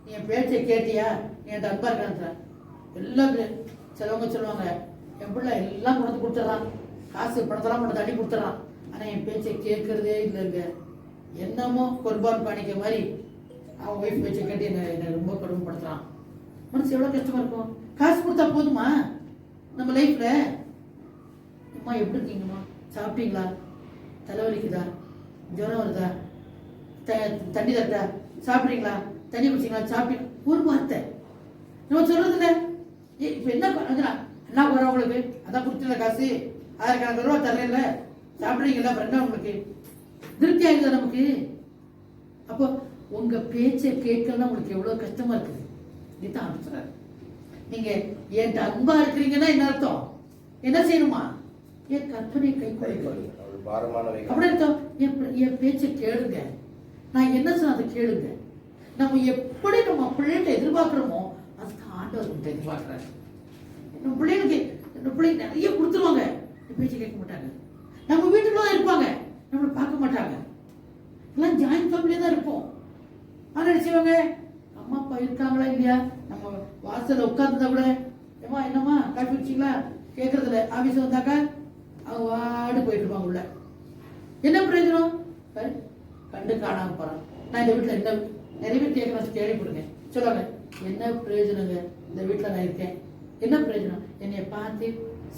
Speaker 1: நீ என் பேச்சை கேட்டியா, நீ என் அன்பா இருக்கான்ற எல்லாம் சிலவங்க சொல்லுவாங்க, என் பிள்ளை எல்லாம் கொண்டு கொடுத்துட்றான், காசு பணத்தெல்லாம் கொண்டு தண்ணி கொடுத்துட்றான், ஆனா என் பேச்சை கேட்கறதே இல்லைங்க. என்னமோ குர்பான் காணிக்க மாதிரி அவன் ஒய்ஃப் பேச்சை கேட்டு என்ன ரொம்ப கொடுமைப்படுத்துறான். மனசு எவ்வளவு கஷ்டமா இருக்கும். காசு கொடுத்தா போதுமா நம்ம லைஃப்ல? அம்மா எப்படி இருக்கீங்கம்மா, சாப்பிட்டீங்களா, தலைவலிக்குதா, ஜுரம் வருதா, தண்ணி தட்டா, சாப்பிட்றீங்களா, தண்ணி குடிச்சிங்களா, சாப்பிட்டீங்க, ஒரு வார்த்தை நம்ம சொல்றது இல்லை. இப்ப என்ன குறை உங்களுக்கு? அதான் கொடுத்துல காசு 1000 ரூபா தரல, சாப்பிட்றீங்களா, ஃப்ரெண்டா உங்களுக்கு திருப்தி ஆகுதா நமக்கு? அப்போ உங்க பேச்சை கேட்கலாம் உங்களுக்கு எவ்வளவு கஷ்டமா இருக்குது. இதுதான் ஆரம்பிச்சாரு. நீங்க என் அன்பா இருக்கிறீங்கன்னா என்ன அர்த்தம்? என்ன செய்யணுமா? என் கற்பனை கை அப்படி அர்த்தம். என் பேச்சை கேளுங்க, நான் என்ன சொன்ன அதை கேளுங்க. நம்ம எப்படி நம்ம பிள்ளைகிட்ட எதிர்பார்க்கிறோமோ அதுக்கு ஆண்டவர் எதிர்பார்க்கிறாரு. நம்ம பிள்ளைகளுக்கு நிறைய கொடுத்துருவாங்க, பேச்சை கேட்க மாட்டாங்க. நம்ம வீட்டுக்குள்ள தான் இருப்பாங்க, நம்மளை பார்க்க மாட்டாங்க. எல்லாம் ஜாயிண்ட் ஃபேமிலியா தான் இருப்போம். ஆனா நினைச்சவங்க அம்மா அப்பா இருக்காங்களா இல்லையா, நம்ம வாசல்ல உட்கார்ந்தா கூட ஏமா என்னம்மா காப்பி வச்சிங்களா கேட்கறதுல, ஆபீஸ் வந்தாக்கா அவங்க வாடு போயிட்டு இருப்பாங்க உள்ள. என்ன பிரயோஜனம்? கண்டு காணாம போறான். நான் இந்த வீட்டுல என்ன நிறைய பேர் கேட்கணும், கேள்விப்படுங்க, சொல்லுவாங்க என்ன பிரயோஜனங்க இந்த வீட்டுல நான் இருக்கேன், என்ன பிரயோஜனம், என்னைய பார்த்து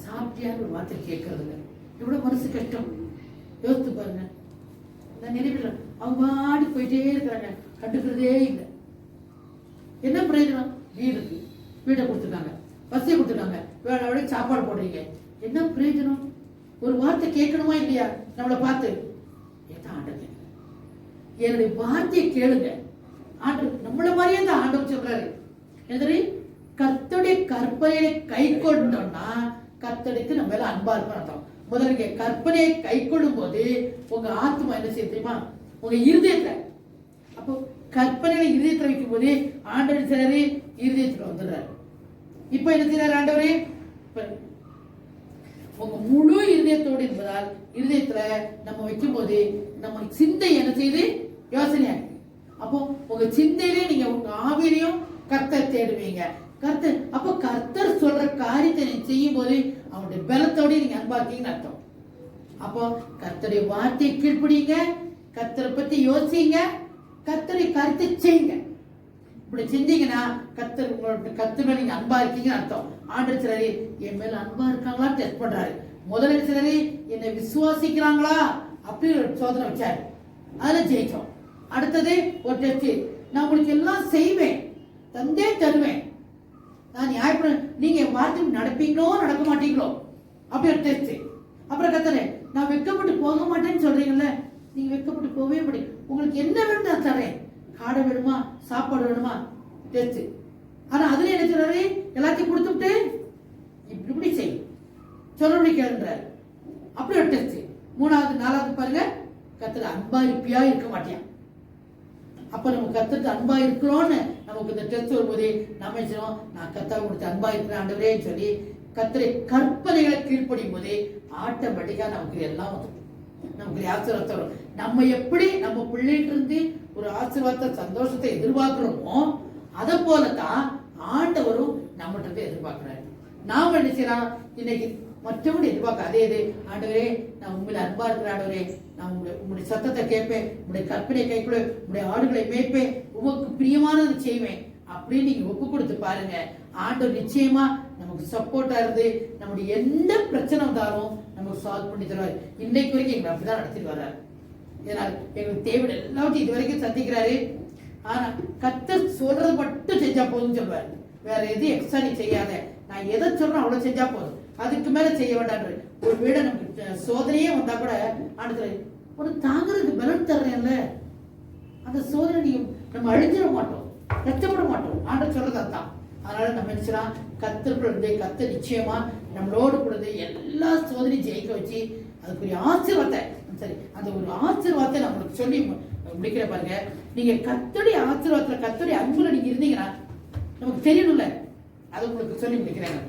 Speaker 1: சாப்பிட்டியான்னு ஒரு வார்த்தை கேட்கறதுங்க, எவ்வளவு மனசு கஷ்டம் யோசித்து பாருங்க. நான் நிறைய பேர் அவங்க பாடி போயிட்டே இருக்கிறாங்க, கண்டுக்கிறதே இல்லை. என்ன பிரயோஜனம்? வீடு இருக்கு, வீட்டை கொடுத்துருக்காங்க, பஸ்ஸை கொடுத்துருக்காங்க, வேலை வேலைக்கு சாப்பாடு போடுறீங்க, என்ன பிரயோஜனம்? ஒரு வார்த்தை கேட்கணுமா இல்லையா நம்மளை பார்த்து? ஏதான் ஆண்டவர் என்னுடைய வார்த்தையை கேளுங்க. ஆண்டவர் நம்மள மாதிரியே தான் ஆண்டவர் சொல்றாரு. எதிரி கர்த்தருடைய கற்பனையை கை கொண்டோம்னா கர்த்தருக்கு நம்ம மேல அன்பா இருக்கும் அர்த்தம். முதல்ல கற்பனையை கை கொள்ளும் போது உங்க ஆத்மா என்ன செய்ய தெரியுமா? உங்க இருதயத்தை, அப்போ கற்பனைகளை இருதயத்தில் வைக்கும் போது ஆண்டவர் சிலரு இருதயத்துல வந்துடுறாரு. இப்ப என்ன செய்யறாரு ஆண்டவரே? உங்க முழு இருதயத்தோடு என்பதால் இருதயத்துல நம்ம வைக்கும் போது நம்ம சிந்தை என்ன செய்யுது? யோசனையா. அப்போ உங்க சிந்தையிலே நீங்க உங்க ஆவியிலையும் கர்த்தர் தேடுவீங்க. கர்த்தர் அப்போ கர்த்தர் சொல்ற காரியத்தை நீங்க செய்யும் போது அவனுடைய பலத்தோட நீங்க அன்பா இருக்கீங்கன்னு அர்த்தம். அப்போ கர்த்தருடைய வார்த்தையை கீழ்ப்படிங்க, கர்த்தரை பத்தி யோசிங்க, கர்த்தரை கருத்தை செய்யுங்க. இப்படி செஞ்சீங்கன்னா கர்த்தர் உங்களோட கர்த்தர் நீங்க அன்பா இருக்கீங்கன்னு அர்த்தம். ஆண்டவர் சிலரு என் மேல அன்பா இருக்காங்களா டெஸ்ட் பண்றாரு. முதல்ல சிலரு என்னை விசுவாசிக்கிறாங்களா அப்படி ஒரு சோதனை வச்சாரு, அதுல ஜெயிச்சோம். அடுத்தது ஒரு டெஸ்ட், நான் உங்களுக்கு எல்லாம் செய்வேன், தந்தே தருவேன், நான் நியாயப்பட நீங்க வார்த்தை நடப்பீங்களோ நடக்க மாட்டீங்களோ அப்படி ஒரு டெஸ்ட். அப்புறம் கர்த்தரே நான் வெட்கப்பட்டு போக மாட்டேன்னு சொல்றீங்கல்ல, நீங்க வெட்கப்பட்டு போகவே மாட்டீங்க, உங்களுக்கு என்ன வேணும் நான் தரேன், காடை வேணுமா சாப்பாடு வேணுமா டெஸ்ட். ஆனா அதுல என்ன சொல்றாரு? எல்லாத்தையும் கொடுத்துட்டு இப்படி இப்படி செய் சொல்றபடி கேளுன்றாரு. அப்படி ஒரு டெஸ்ட். மூணாவது நாலாவது பாருங்க, கர்த்தர் அன்பா இருப்பியா இருக்க மாட்டியா. அப்ப நம்ம கர்த்தருக்கு அன்பா இருக்கிறோம்னு நமக்கு இந்த டெஸ்ட் வரும்போது நம்ம சொல்லுவோம், நான் கர்த்தரை கொடுத்து அன்பா இருக்கிறேன் ஆண்டவரேன்னு சொல்லி கர்த்தரை கற்பனைகளை கீழ்ப்படியும் போது ஆட்டோமேட்டிக்கா நமக்கு எல்லாம் வரும், நமக்கு ஆசீர்வாதம் வரும். நம்ம எப்படி நம்ம பிள்ளைகிட்ட இருந்து ஒரு ஆசீர்வாதத்தை சந்தோஷத்தை எதிர்பார்க்கிறோமோ அதை போலதான் ஆண்டவரும் நம்மகிட்ட இருந்து எதிர்பார்க்கிறாரு. நாம என்ன செய்யலாம்? இன்னைக்கு மற்றவங்க எதிர்பார்க்க அதே இது, ஆண்டவரே நான் உண்மையில அன்பா இருக்கிற ஆண்டவரே, நான் உங்களுடைய சத்தத்தை கேட்பேன், உங்களுடைய கற்பனை கைக்குள்ள உங்களுடைய ஆடுகளை மேய்ப்பேன், உமக்கு பிரியமானதை செய்வேன் அப்படின்னு நீங்க ஒப்பு கொடுத்து பாருங்க. ஆண்டவர் நிச்சயமா நமக்கு சப்போர்ட்டா இருந்து நம்முடைய எந்த பிரச்சனை வந்தாலும் நமக்கு சால்வ் பண்ணி தருவாரு. இன்னைக்கு வரைக்கும் எங்களை அப்படிதான் நடத்திட்டு வர்றாரு. ஏன்னால் எங்களுக்கு தேவை எல்லாத்தையும் இது வரைக்கும் சந்திக்கிறாரு. ஆனா கர்த்தர் சொல்றது மட்டும் செஞ்சா போதும் சொல்வாரு. வேற எதுவும் எக்ஸ்ட்ரா நீ செய்யாத, நான் எதை சொல்றேன் அவ்வளவு செஞ்சா போதும், அதுக்கு மேல செய்ய வேண்டாம். ஒரு வீட நமக்கு சோதனையே வந்தா கூட ஆண்டு ஒரு தாங்கிறதுக்கு பலன் தர்றேன்ல, அந்த சோதனை நீங்க நம்ம அழிஞ்சிட மாட்டோம், கஷ்டப்பட மாட்டோம். ஆண்டு சொல்றது அதுதான். அதனால நம்ம நினைச்சலாம் கத்திருப்பது கத்த நிச்சயமா நம்மளோடு கூடது எல்லா சோதனையும் ஜெயிக்க வச்சு அதுக்குரிய ஆசீர்வாதத்தை, சரி அந்த ஒரு ஆசீர்வாதத்தை நம்மளுக்கு சொல்லி முடிக்கிற பாருங்க. நீங்க கத்தோடைய ஆசீர்வாதத்துல கத்தோடைய அன்புல நீங்க இருந்தீங்கன்னா நமக்கு தெரியணும்ல, அதை உங்களுக்கு சொல்லி முடிக்கிறேன்.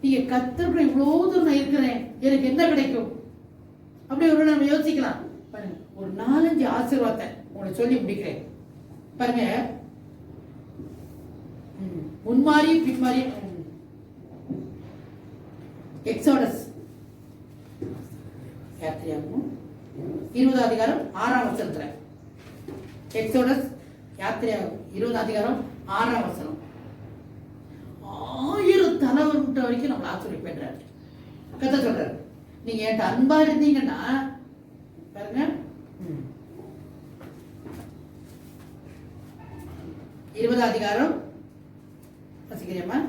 Speaker 1: நீங்க கத்தருக்குள்ள இவ்வளவு தூரம் நான் இருக்கிறேன், எனக்கு என்ன கிடைக்கும் அப்படி ஒரு நம்ம யோசிக்கலாம் பாருங்க. ஒரு 4-5 ஆசீர்வாதத்தை உங்களுக்கு சொல்லி முடிக்கிறேன் பாருங்க. முன்மாறி பின்மாறி. எக்ஸோடஸ் 20 அதிகாரம் 6ஆம் வசனத்துல, எக்ஸோடஸ் யாத்திரை 20 அதிகாரம் 6ஆம் வசனம். 1000 தலைவர் வரைக்கும் நம்மளை ஆச்சரியப்படுறாரு. கத்த சொல்றாரு, நீங்க என்கிட்ட அன்பா இருந்தீங்கன்னா பாருங்க 20 அதிகாரம் வசிக்கிறேம்மா.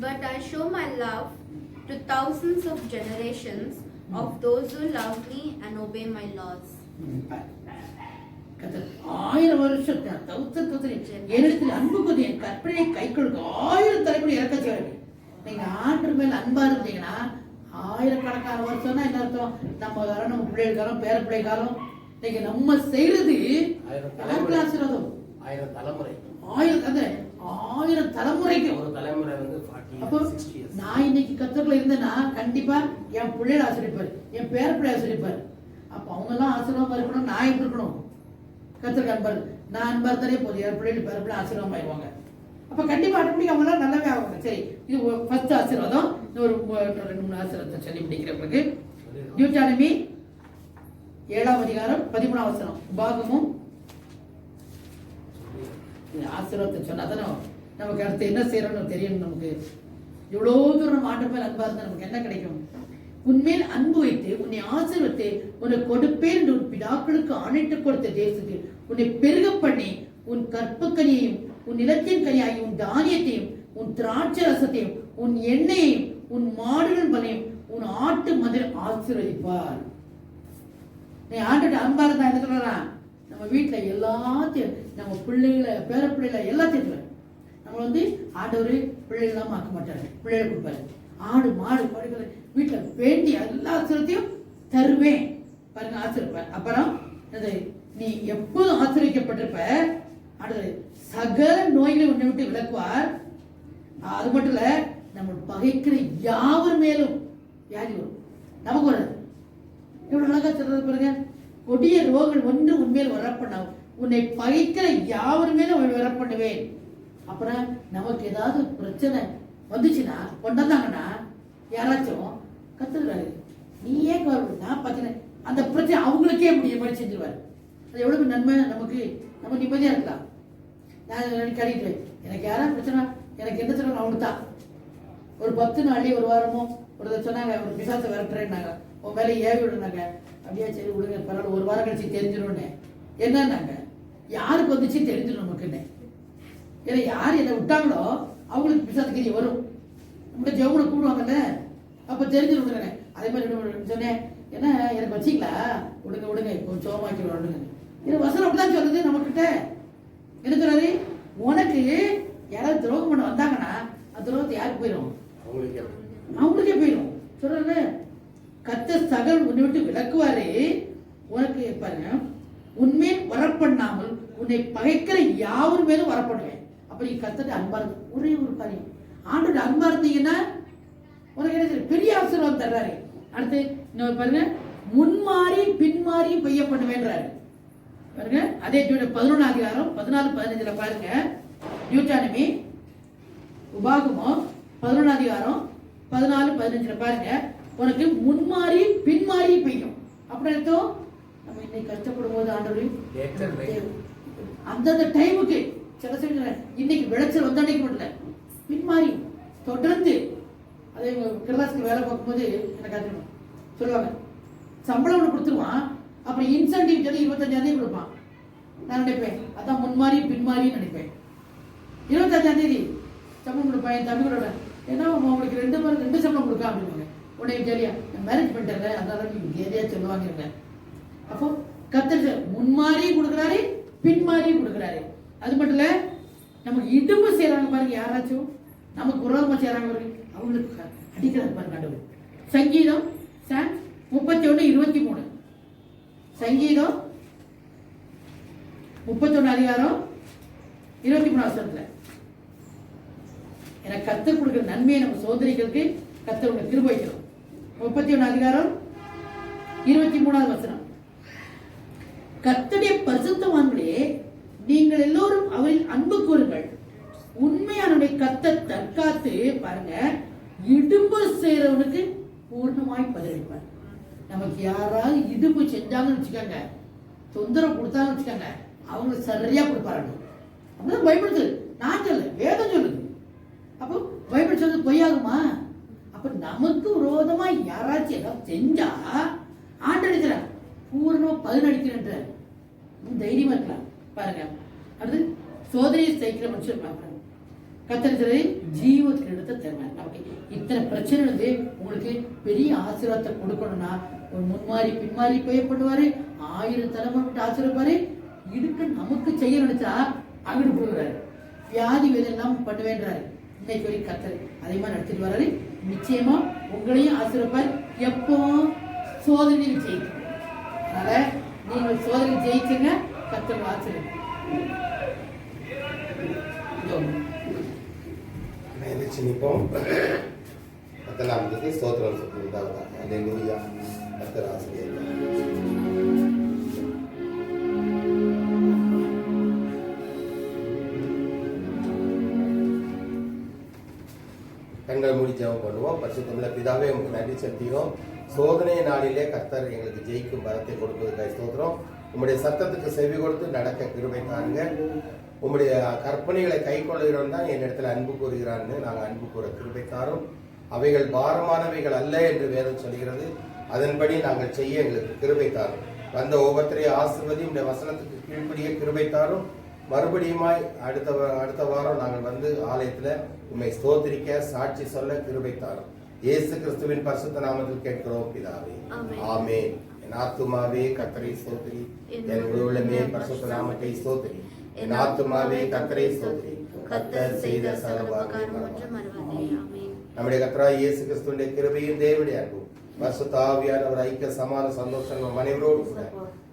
Speaker 3: But I show my love to thousands of generations of those who love me and obey my laws.
Speaker 1: 1000 வருஷம் என்னிடத்தில் அன்பு கொண்டு என் கற்பனையை கை கொடுக்க 1000 தலைமுறை இறக்க செய்வாரு. நீங்க ஆண்டு மேல அன்பா இருந்தீங்கன்னா 1000கணக்கான வருஷம்னா என்ன அர்த்தம்? நம்ம காலம், நம்ம பிள்ளைகள் காலம், பேர பிள்ளை காலம், நீங்க நம்ம செய்யறது ஆசீர்வாதம்.
Speaker 4: 1000 தலைமுறை,
Speaker 1: 1000 தலைமுறைக்கு
Speaker 4: ஒரு தலைமுறை வந்து 40
Speaker 1: அப்போ
Speaker 4: 60 years.
Speaker 1: நான் இன்னைக்கு கத்தருக்குள்ள இருந்தேன்னா கண்டிப்பா என் பிள்ளைகளை ஆசிரியப்பாரு, என் பேர பிள்ளை ஆசிரியப்பாரு. அப்ப அவங்க எல்லாம் ஆசீர்வாதமா இருக்கணும், நான் எப்படி இருக்கணும்? கத்தருக்கு அன்பாரு, நான் அன்பா இருந்தாலே போதும், என் பிள்ளைகள் பேர பிள்ளை ஆசீர்வாதம் ஆயிடுவாங்க. அப்ப கண்டிப்பா ஆட்டோமேட்டிக் அவங்க எல்லாம் நல்லாவே ஆவாங்க. சரி, இது ஃபர்ஸ்ட் ஆசீர்வாதம். ஒரு 2-3 ஆசீர்வாதத்தை சொல்லி முடிக்கிறவங்களுக்கு டியூட்டானமி 7ஆம் அதிகாரம் 13ஆம் வசனம். உபாகமும் ஆசீர்வாதத்தை சொன்னாதானே நமக்கு அடுத்து என்ன செய்யறோம்னு தெரியும். நமக்கு இவ்வளோ தூரம் ஆண்டு மேல் அன்பா இருந்தா நமக்கு என்ன கிடைக்கும்? உன்மேல் அன்பு வைத்து உன்னை ஆசீர்வதித்து உன்னை கொடுப்பேன் என்று உன் பிதாக்களுக்கு ஆணையிட்டு கொடுத்த தேசத்தில் உன்னை பெருக பண்ணி உன் கற்பக்கனியையும் உன் நிலத்தின் கனியாயும் உன் தானியத்தையும் உன் திராட்சை ரசத்தையும் உன் எண்ணெயையும் உன் மாடுகள் பலையும் உன் ஆட்டு மதில் ஆசீர்வதிப்பார். நீ ஆண்டுட்டு அன்பா இருந்தா என்ன சொல்றான்? நம்ம வீட்டுல எல்லாத்தையும் நம்ம பிள்ளைகளை பேர பிள்ளைகளை எல்லாத்தையும் நம்ம ஆண்டவர் பிள்ளைகள் இல்லாம ஆக்க மாட்டாரு. பிள்ளைகளை கொடுப்பாரு. ஆடு மாடு படுக்கிற வீட்டுல வேண்டிய எல்லா ஆசிரியத்தையும் தருவேன் பாருங்க, ஆசிரியப்பார். அப்புறம் நீ எப்போதும் ஆசிரியக்கப்பட்டிருப்ப. அடுத்தது சகல நோய்களை உன்னை விட்டு விளக்குவார். அது மட்டும் இல்ல, நம்ம பகைக்கிற யாவர் மேலும் வியாதி வரும், நமக்கு வராது. எவ்வளவு அழகா சொல்றது பாருங்க. கொடிய ரோகங்கள் ஒன்று உண்மையில் வரப்பண்ணாவும் உன்னை பகைக்கிற யாவர் மேலும் வரப்பண்ணுவேன். அப்புறம் நமக்கு ஏதாவது பிரச்சனை வந்துச்சுன்னா கொண்டாந்தாங்கன்னா யாராச்சும் கத்துக்கிறாரு, நீ ஏன் கவலைப்படுத்தா பார்த்தீங்கன்னா அந்த பிரச்சனை அவங்களுக்கே முடிய மாதிரி செஞ்சிருவாரு. அது எவ்வளவு நன்மை நமக்கு. நம்ம நிம்மதியா இருக்கலாம். நான் கடிட்டு எனக்கு யாராவது பிரச்சனை, எனக்கு என்ன சொன்னாங்க அவனுக்கு தான். ஒரு 10 நாள்லயே ஒரு வாரமோ ஒரு சொன்னாங்க, ஒரு பிசாசை விரட்டுறேன்னாங்க, உன் மேலே ஏவி விடுனாங்க. அப்படியே சரி விடுங்க பரவாயில்ல, ஒரு வாரம் கழிச்சு தெரிஞ்சிடும்னு. என்னன்னாங்க, யாருக்கு வந்துச்சு தெரிஞ்சிடும் நமக்குன்னு. ஏன்னா யார் என்னை விட்டாங்களோ அவங்களுக்கு பிசாசுக்கு வரும். நம்ம ஜெவனை கூடுவாங்கல்ல, அப்போ தெரிஞ்சு விடுங்க. அதே மாதிரி சொன்னேன், என்ன எனக்கு வச்சிங்களா, விடுங்க விடுங்க இப்போ சோமாக்கி விடுங்க. இது வசனம் அப்படிதான் சொல்லுது நம்மக்கிட்ட. என்ன சொல்றாரு? உனக்கு யாராவது துரோகம் பண்ண வந்தாங்கன்னா அந்த துரோகத்தை யாருக்கு போயிடும்? அவங்களுக்கே போயிடும். சொல்றாரு கர்த்தர் சகல் உன்னை விட்டு விலக்குவாரு. உனக்கு பாருங்க, உன்மேல் வரப்பண்ணாமல் உன்னை பகைக்கிற யாவர் மேலும் வரப்படுவேன். அப்படி கர்த்தர் அன்பா இருக்கு. ஒரே ஒரு காரியம், ஆண்டோட அன்பா இருந்தீங்கன்னா உனக்கு என்ன பெரிய ஆசீர்வாதம் தர்றாரு. அடுத்து பாருங்க, முன்மாறி பின்மாறி பெய்ய பண்ணுவேன்றாரு பாருங்க. அதே 11ஆம் அதிகாரம் 14-15 பாருங்க. நியூட்டானமி உபாகமம் 11ஆம் அதிகாரம் 14-15 பாருங்க. உனக்கு முன்மாறி பின்மாறி பெய்யும். அப்படி அர்த்தம், நம்ம இன்னைக்கு கஷ்டப்படும் போது ஆண்டவர் அந்தந்த டைமுக்கு சில சமயம் இன்னைக்கு விளைச்சல் வந்த அன்னைக்கு மட்டும் இல்லை, பின்மாறி தொடர்ந்து. அதே கிரதாஸ்க்கு வேலை பார்க்கும்போது எனக்கு அது சொல்லுவாங்க, சம்பளம் ஒன்று கொடுத்துருவான், அப்புறம் இன்சென்டிவ் சொல்லி 25ஆம் கொடுப்பான். நான் நினைப்பேன் அதான் முன்மாறி பின்மாரின்னு நினைப்பேன். 25ஆம் சம்பளம் கொடுப்பேன் என் தம்பிகளோட. ஏன்னா உங்களுக்கு 2 சம்பளம் கொடுக்க அப்படின்வாங்க. உடனே ஜாலியா மேரேஜ் பண்ணிட்டேன்ல அதனால நீங்க ஏரியா சொல்லுவாங்க. அப்போ கர்த்தர் முன்மாறி கொடுக்குறாரு, பின்மாறி கொடுக்குறாரு. அது மட்டும் இல்ல, நமக்கு இடும்பு செய்யறாங்க பாருங்க, யாராச்சும் நமக்கு விரோதமா செய்யறாங்க பாருங்க, அவங்களுக்கு அடிக்கிறாங்க பாருங்க ஆண்டவர். சங்கீதம் 31:23. சங்கீதம் 31 அதிகாரம் 23 வசனத்துல, எனக்கு கர்த்தர் கொடுக்கிற நன்மையை நம்ம சோதரிகளுக்கு கர்த்தரோட கிருபை வைக்கணும். 31 அதிகாரம் 23 வசனம். கர்த்தருடைய பரிசுத்தவான்களே, நீங்கள் எல்லோரும் அவரில் அன்பு கூறுங்கள். உண்மையானவனை கர்த்தர் தற்காத்து பாருங்க, இடும்பு செய்யறவனுக்கு பூர்ணமாய் பதிலளிப்பார். நமக்கு யாராவது இடும்பு செஞ்சாங்கன்னு வச்சுக்கோங்க, தொந்தரவு கொடுத்தாங்கன்னு வச்சுக்கோங்க, அவங்களுக்கு சரியா கொடுப்பாரு. அப்படிதான் பைபிள் சொல்லுது, நான் சொல்ல வேதம் சொல்லுது. அப்போ பைபிள் சொல்றது பொய்யாகுமா? அப்ப நமக்கு விரோதமா யாராச்சும் ஏதாவது செஞ்சா ஆண்டடிக்கிறார், பூர்ணமா பதிலளிக்கிறேன்ற தைரியமா இருக்கலாம் பாருங்க. அடுத்து சோதனையை சைக்கிற மனுஷன் கத்தரித்தலை ஜீவத்துக்கு எடுத்த தருவார். நமக்கு இத்தனை பிரச்சனை வந்து உங்களுக்கு பெரிய ஆசீர்வாதத்தை கொடுக்கணும்னா ஒரு முன்மாறி பின்மாறி பயப்படுவாரு, 1000 தலைமுறை விட்டு ஆசீர்வாரு. இதுக்கு நமக்கு செய்ய நினைச்சா அங்கிட்டு கொடுக்குறாரு. வியாதி வேலையெல்லாம் பண்ணுவேன்றாரு. இன்னைக்கு வரைக்கும் கத்தர் அதே மாதிரி நடத்திட்டு வர்றாரு. நிச்சயமா உங்களையும் ஆசீர்வார். எப்போ சோதனை ஜெயிக்கும். அதனால நீங்கள் சோதனை ஜெயிச்சுங்க, கத்தர் ஆசீர்வாதம்.
Speaker 2: நிற்போம். 10 ஸ்தோத்திரம் சொல்லுவதாக. அல்லேலூயா. கர்த்தர் ஆசீர்வதிப்பார். கண்கள் மூடி ஜெபம் பண்ணுவோம். பரிசுத்தமுள்ள பிதாவே, உங்களுக்கு நன்றி செலுத்துகிறோம். சோதனை நாளிலே கர்த்தர் எங்களுக்கு ஜெயிக்கும் பலத்தை கொடுப்பதற்காக ஸ்தோத்திரம். உம்முடைய சத்தத்துக்கு செவி கொடுத்து நடக்க கிருபை தாருங்க. உம்முடைய கற்பனைகளை கை கொள்ளுகிறவன் தான் என்னிடத்துல அன்பு கூறுகிறான்னு நாங்கள் அன்பு கூற கிருபை தாரும். அவைகள் பாரமானவைகள் அல்ல என்று வேதம் சொல்கிறது. அதன்படி நாங்கள் செய்ய எங்களுக்கு கிருபை தாரும். வந்த ஒவ்வொருத்தரையும் ஆசீர்வதி உடைய வசனத்துக்கு கீழ்ப்படிய கிருபை தாரும். மறுபடியுமாய் அடுத்த வாரம் நாங்கள் வந்து ஆலயத்துல உண்மை ஸ்தோத்திரிக்க சாட்சி சொல்ல கிருபை தாரும். இயேசு கிறிஸ்துவின் பரிசுத்த நாமத்தில் கேட்கிறோம் பிதாவே, ஆமென். என் ஆத்துமாவே கர்த்தரை ஸ்தோத்திரி, என் உள்ளமே பரிசுத்த நாமத்தை ஸ்தோத்திரி. என் ஆத்துமாவே கர்த்தரை ஸ்தோத்திரி, கர்த்தர் செய்த சகல உபகாரங்களையும் மறவாதே. நம்முடைய கர்த்தராகிய இயேசு கிறிஸ்துவின் கிருபையும் தேவனுடைய அன்பும் பரிசுத்த ஆவியானவர் ஐக்கிய சமாதான சந்தோஷம் அனைவரோடு கூட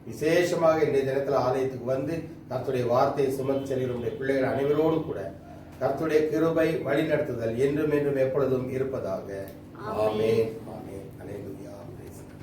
Speaker 2: விசேஷமாக இன்றைய தினத்தில் ஆலயத்துக்கு வந்து கர்த்தருடைய வார்த்தையை சுமந்து செல்கிற பிள்ளைகள் அனைவரோடு கூட கர்த்தருடைய கிருபை வழி நடத்துதல் என்றும் என்றும் எப்பொழுதும் இருப்பதாக. ஆமென். ஆமென்.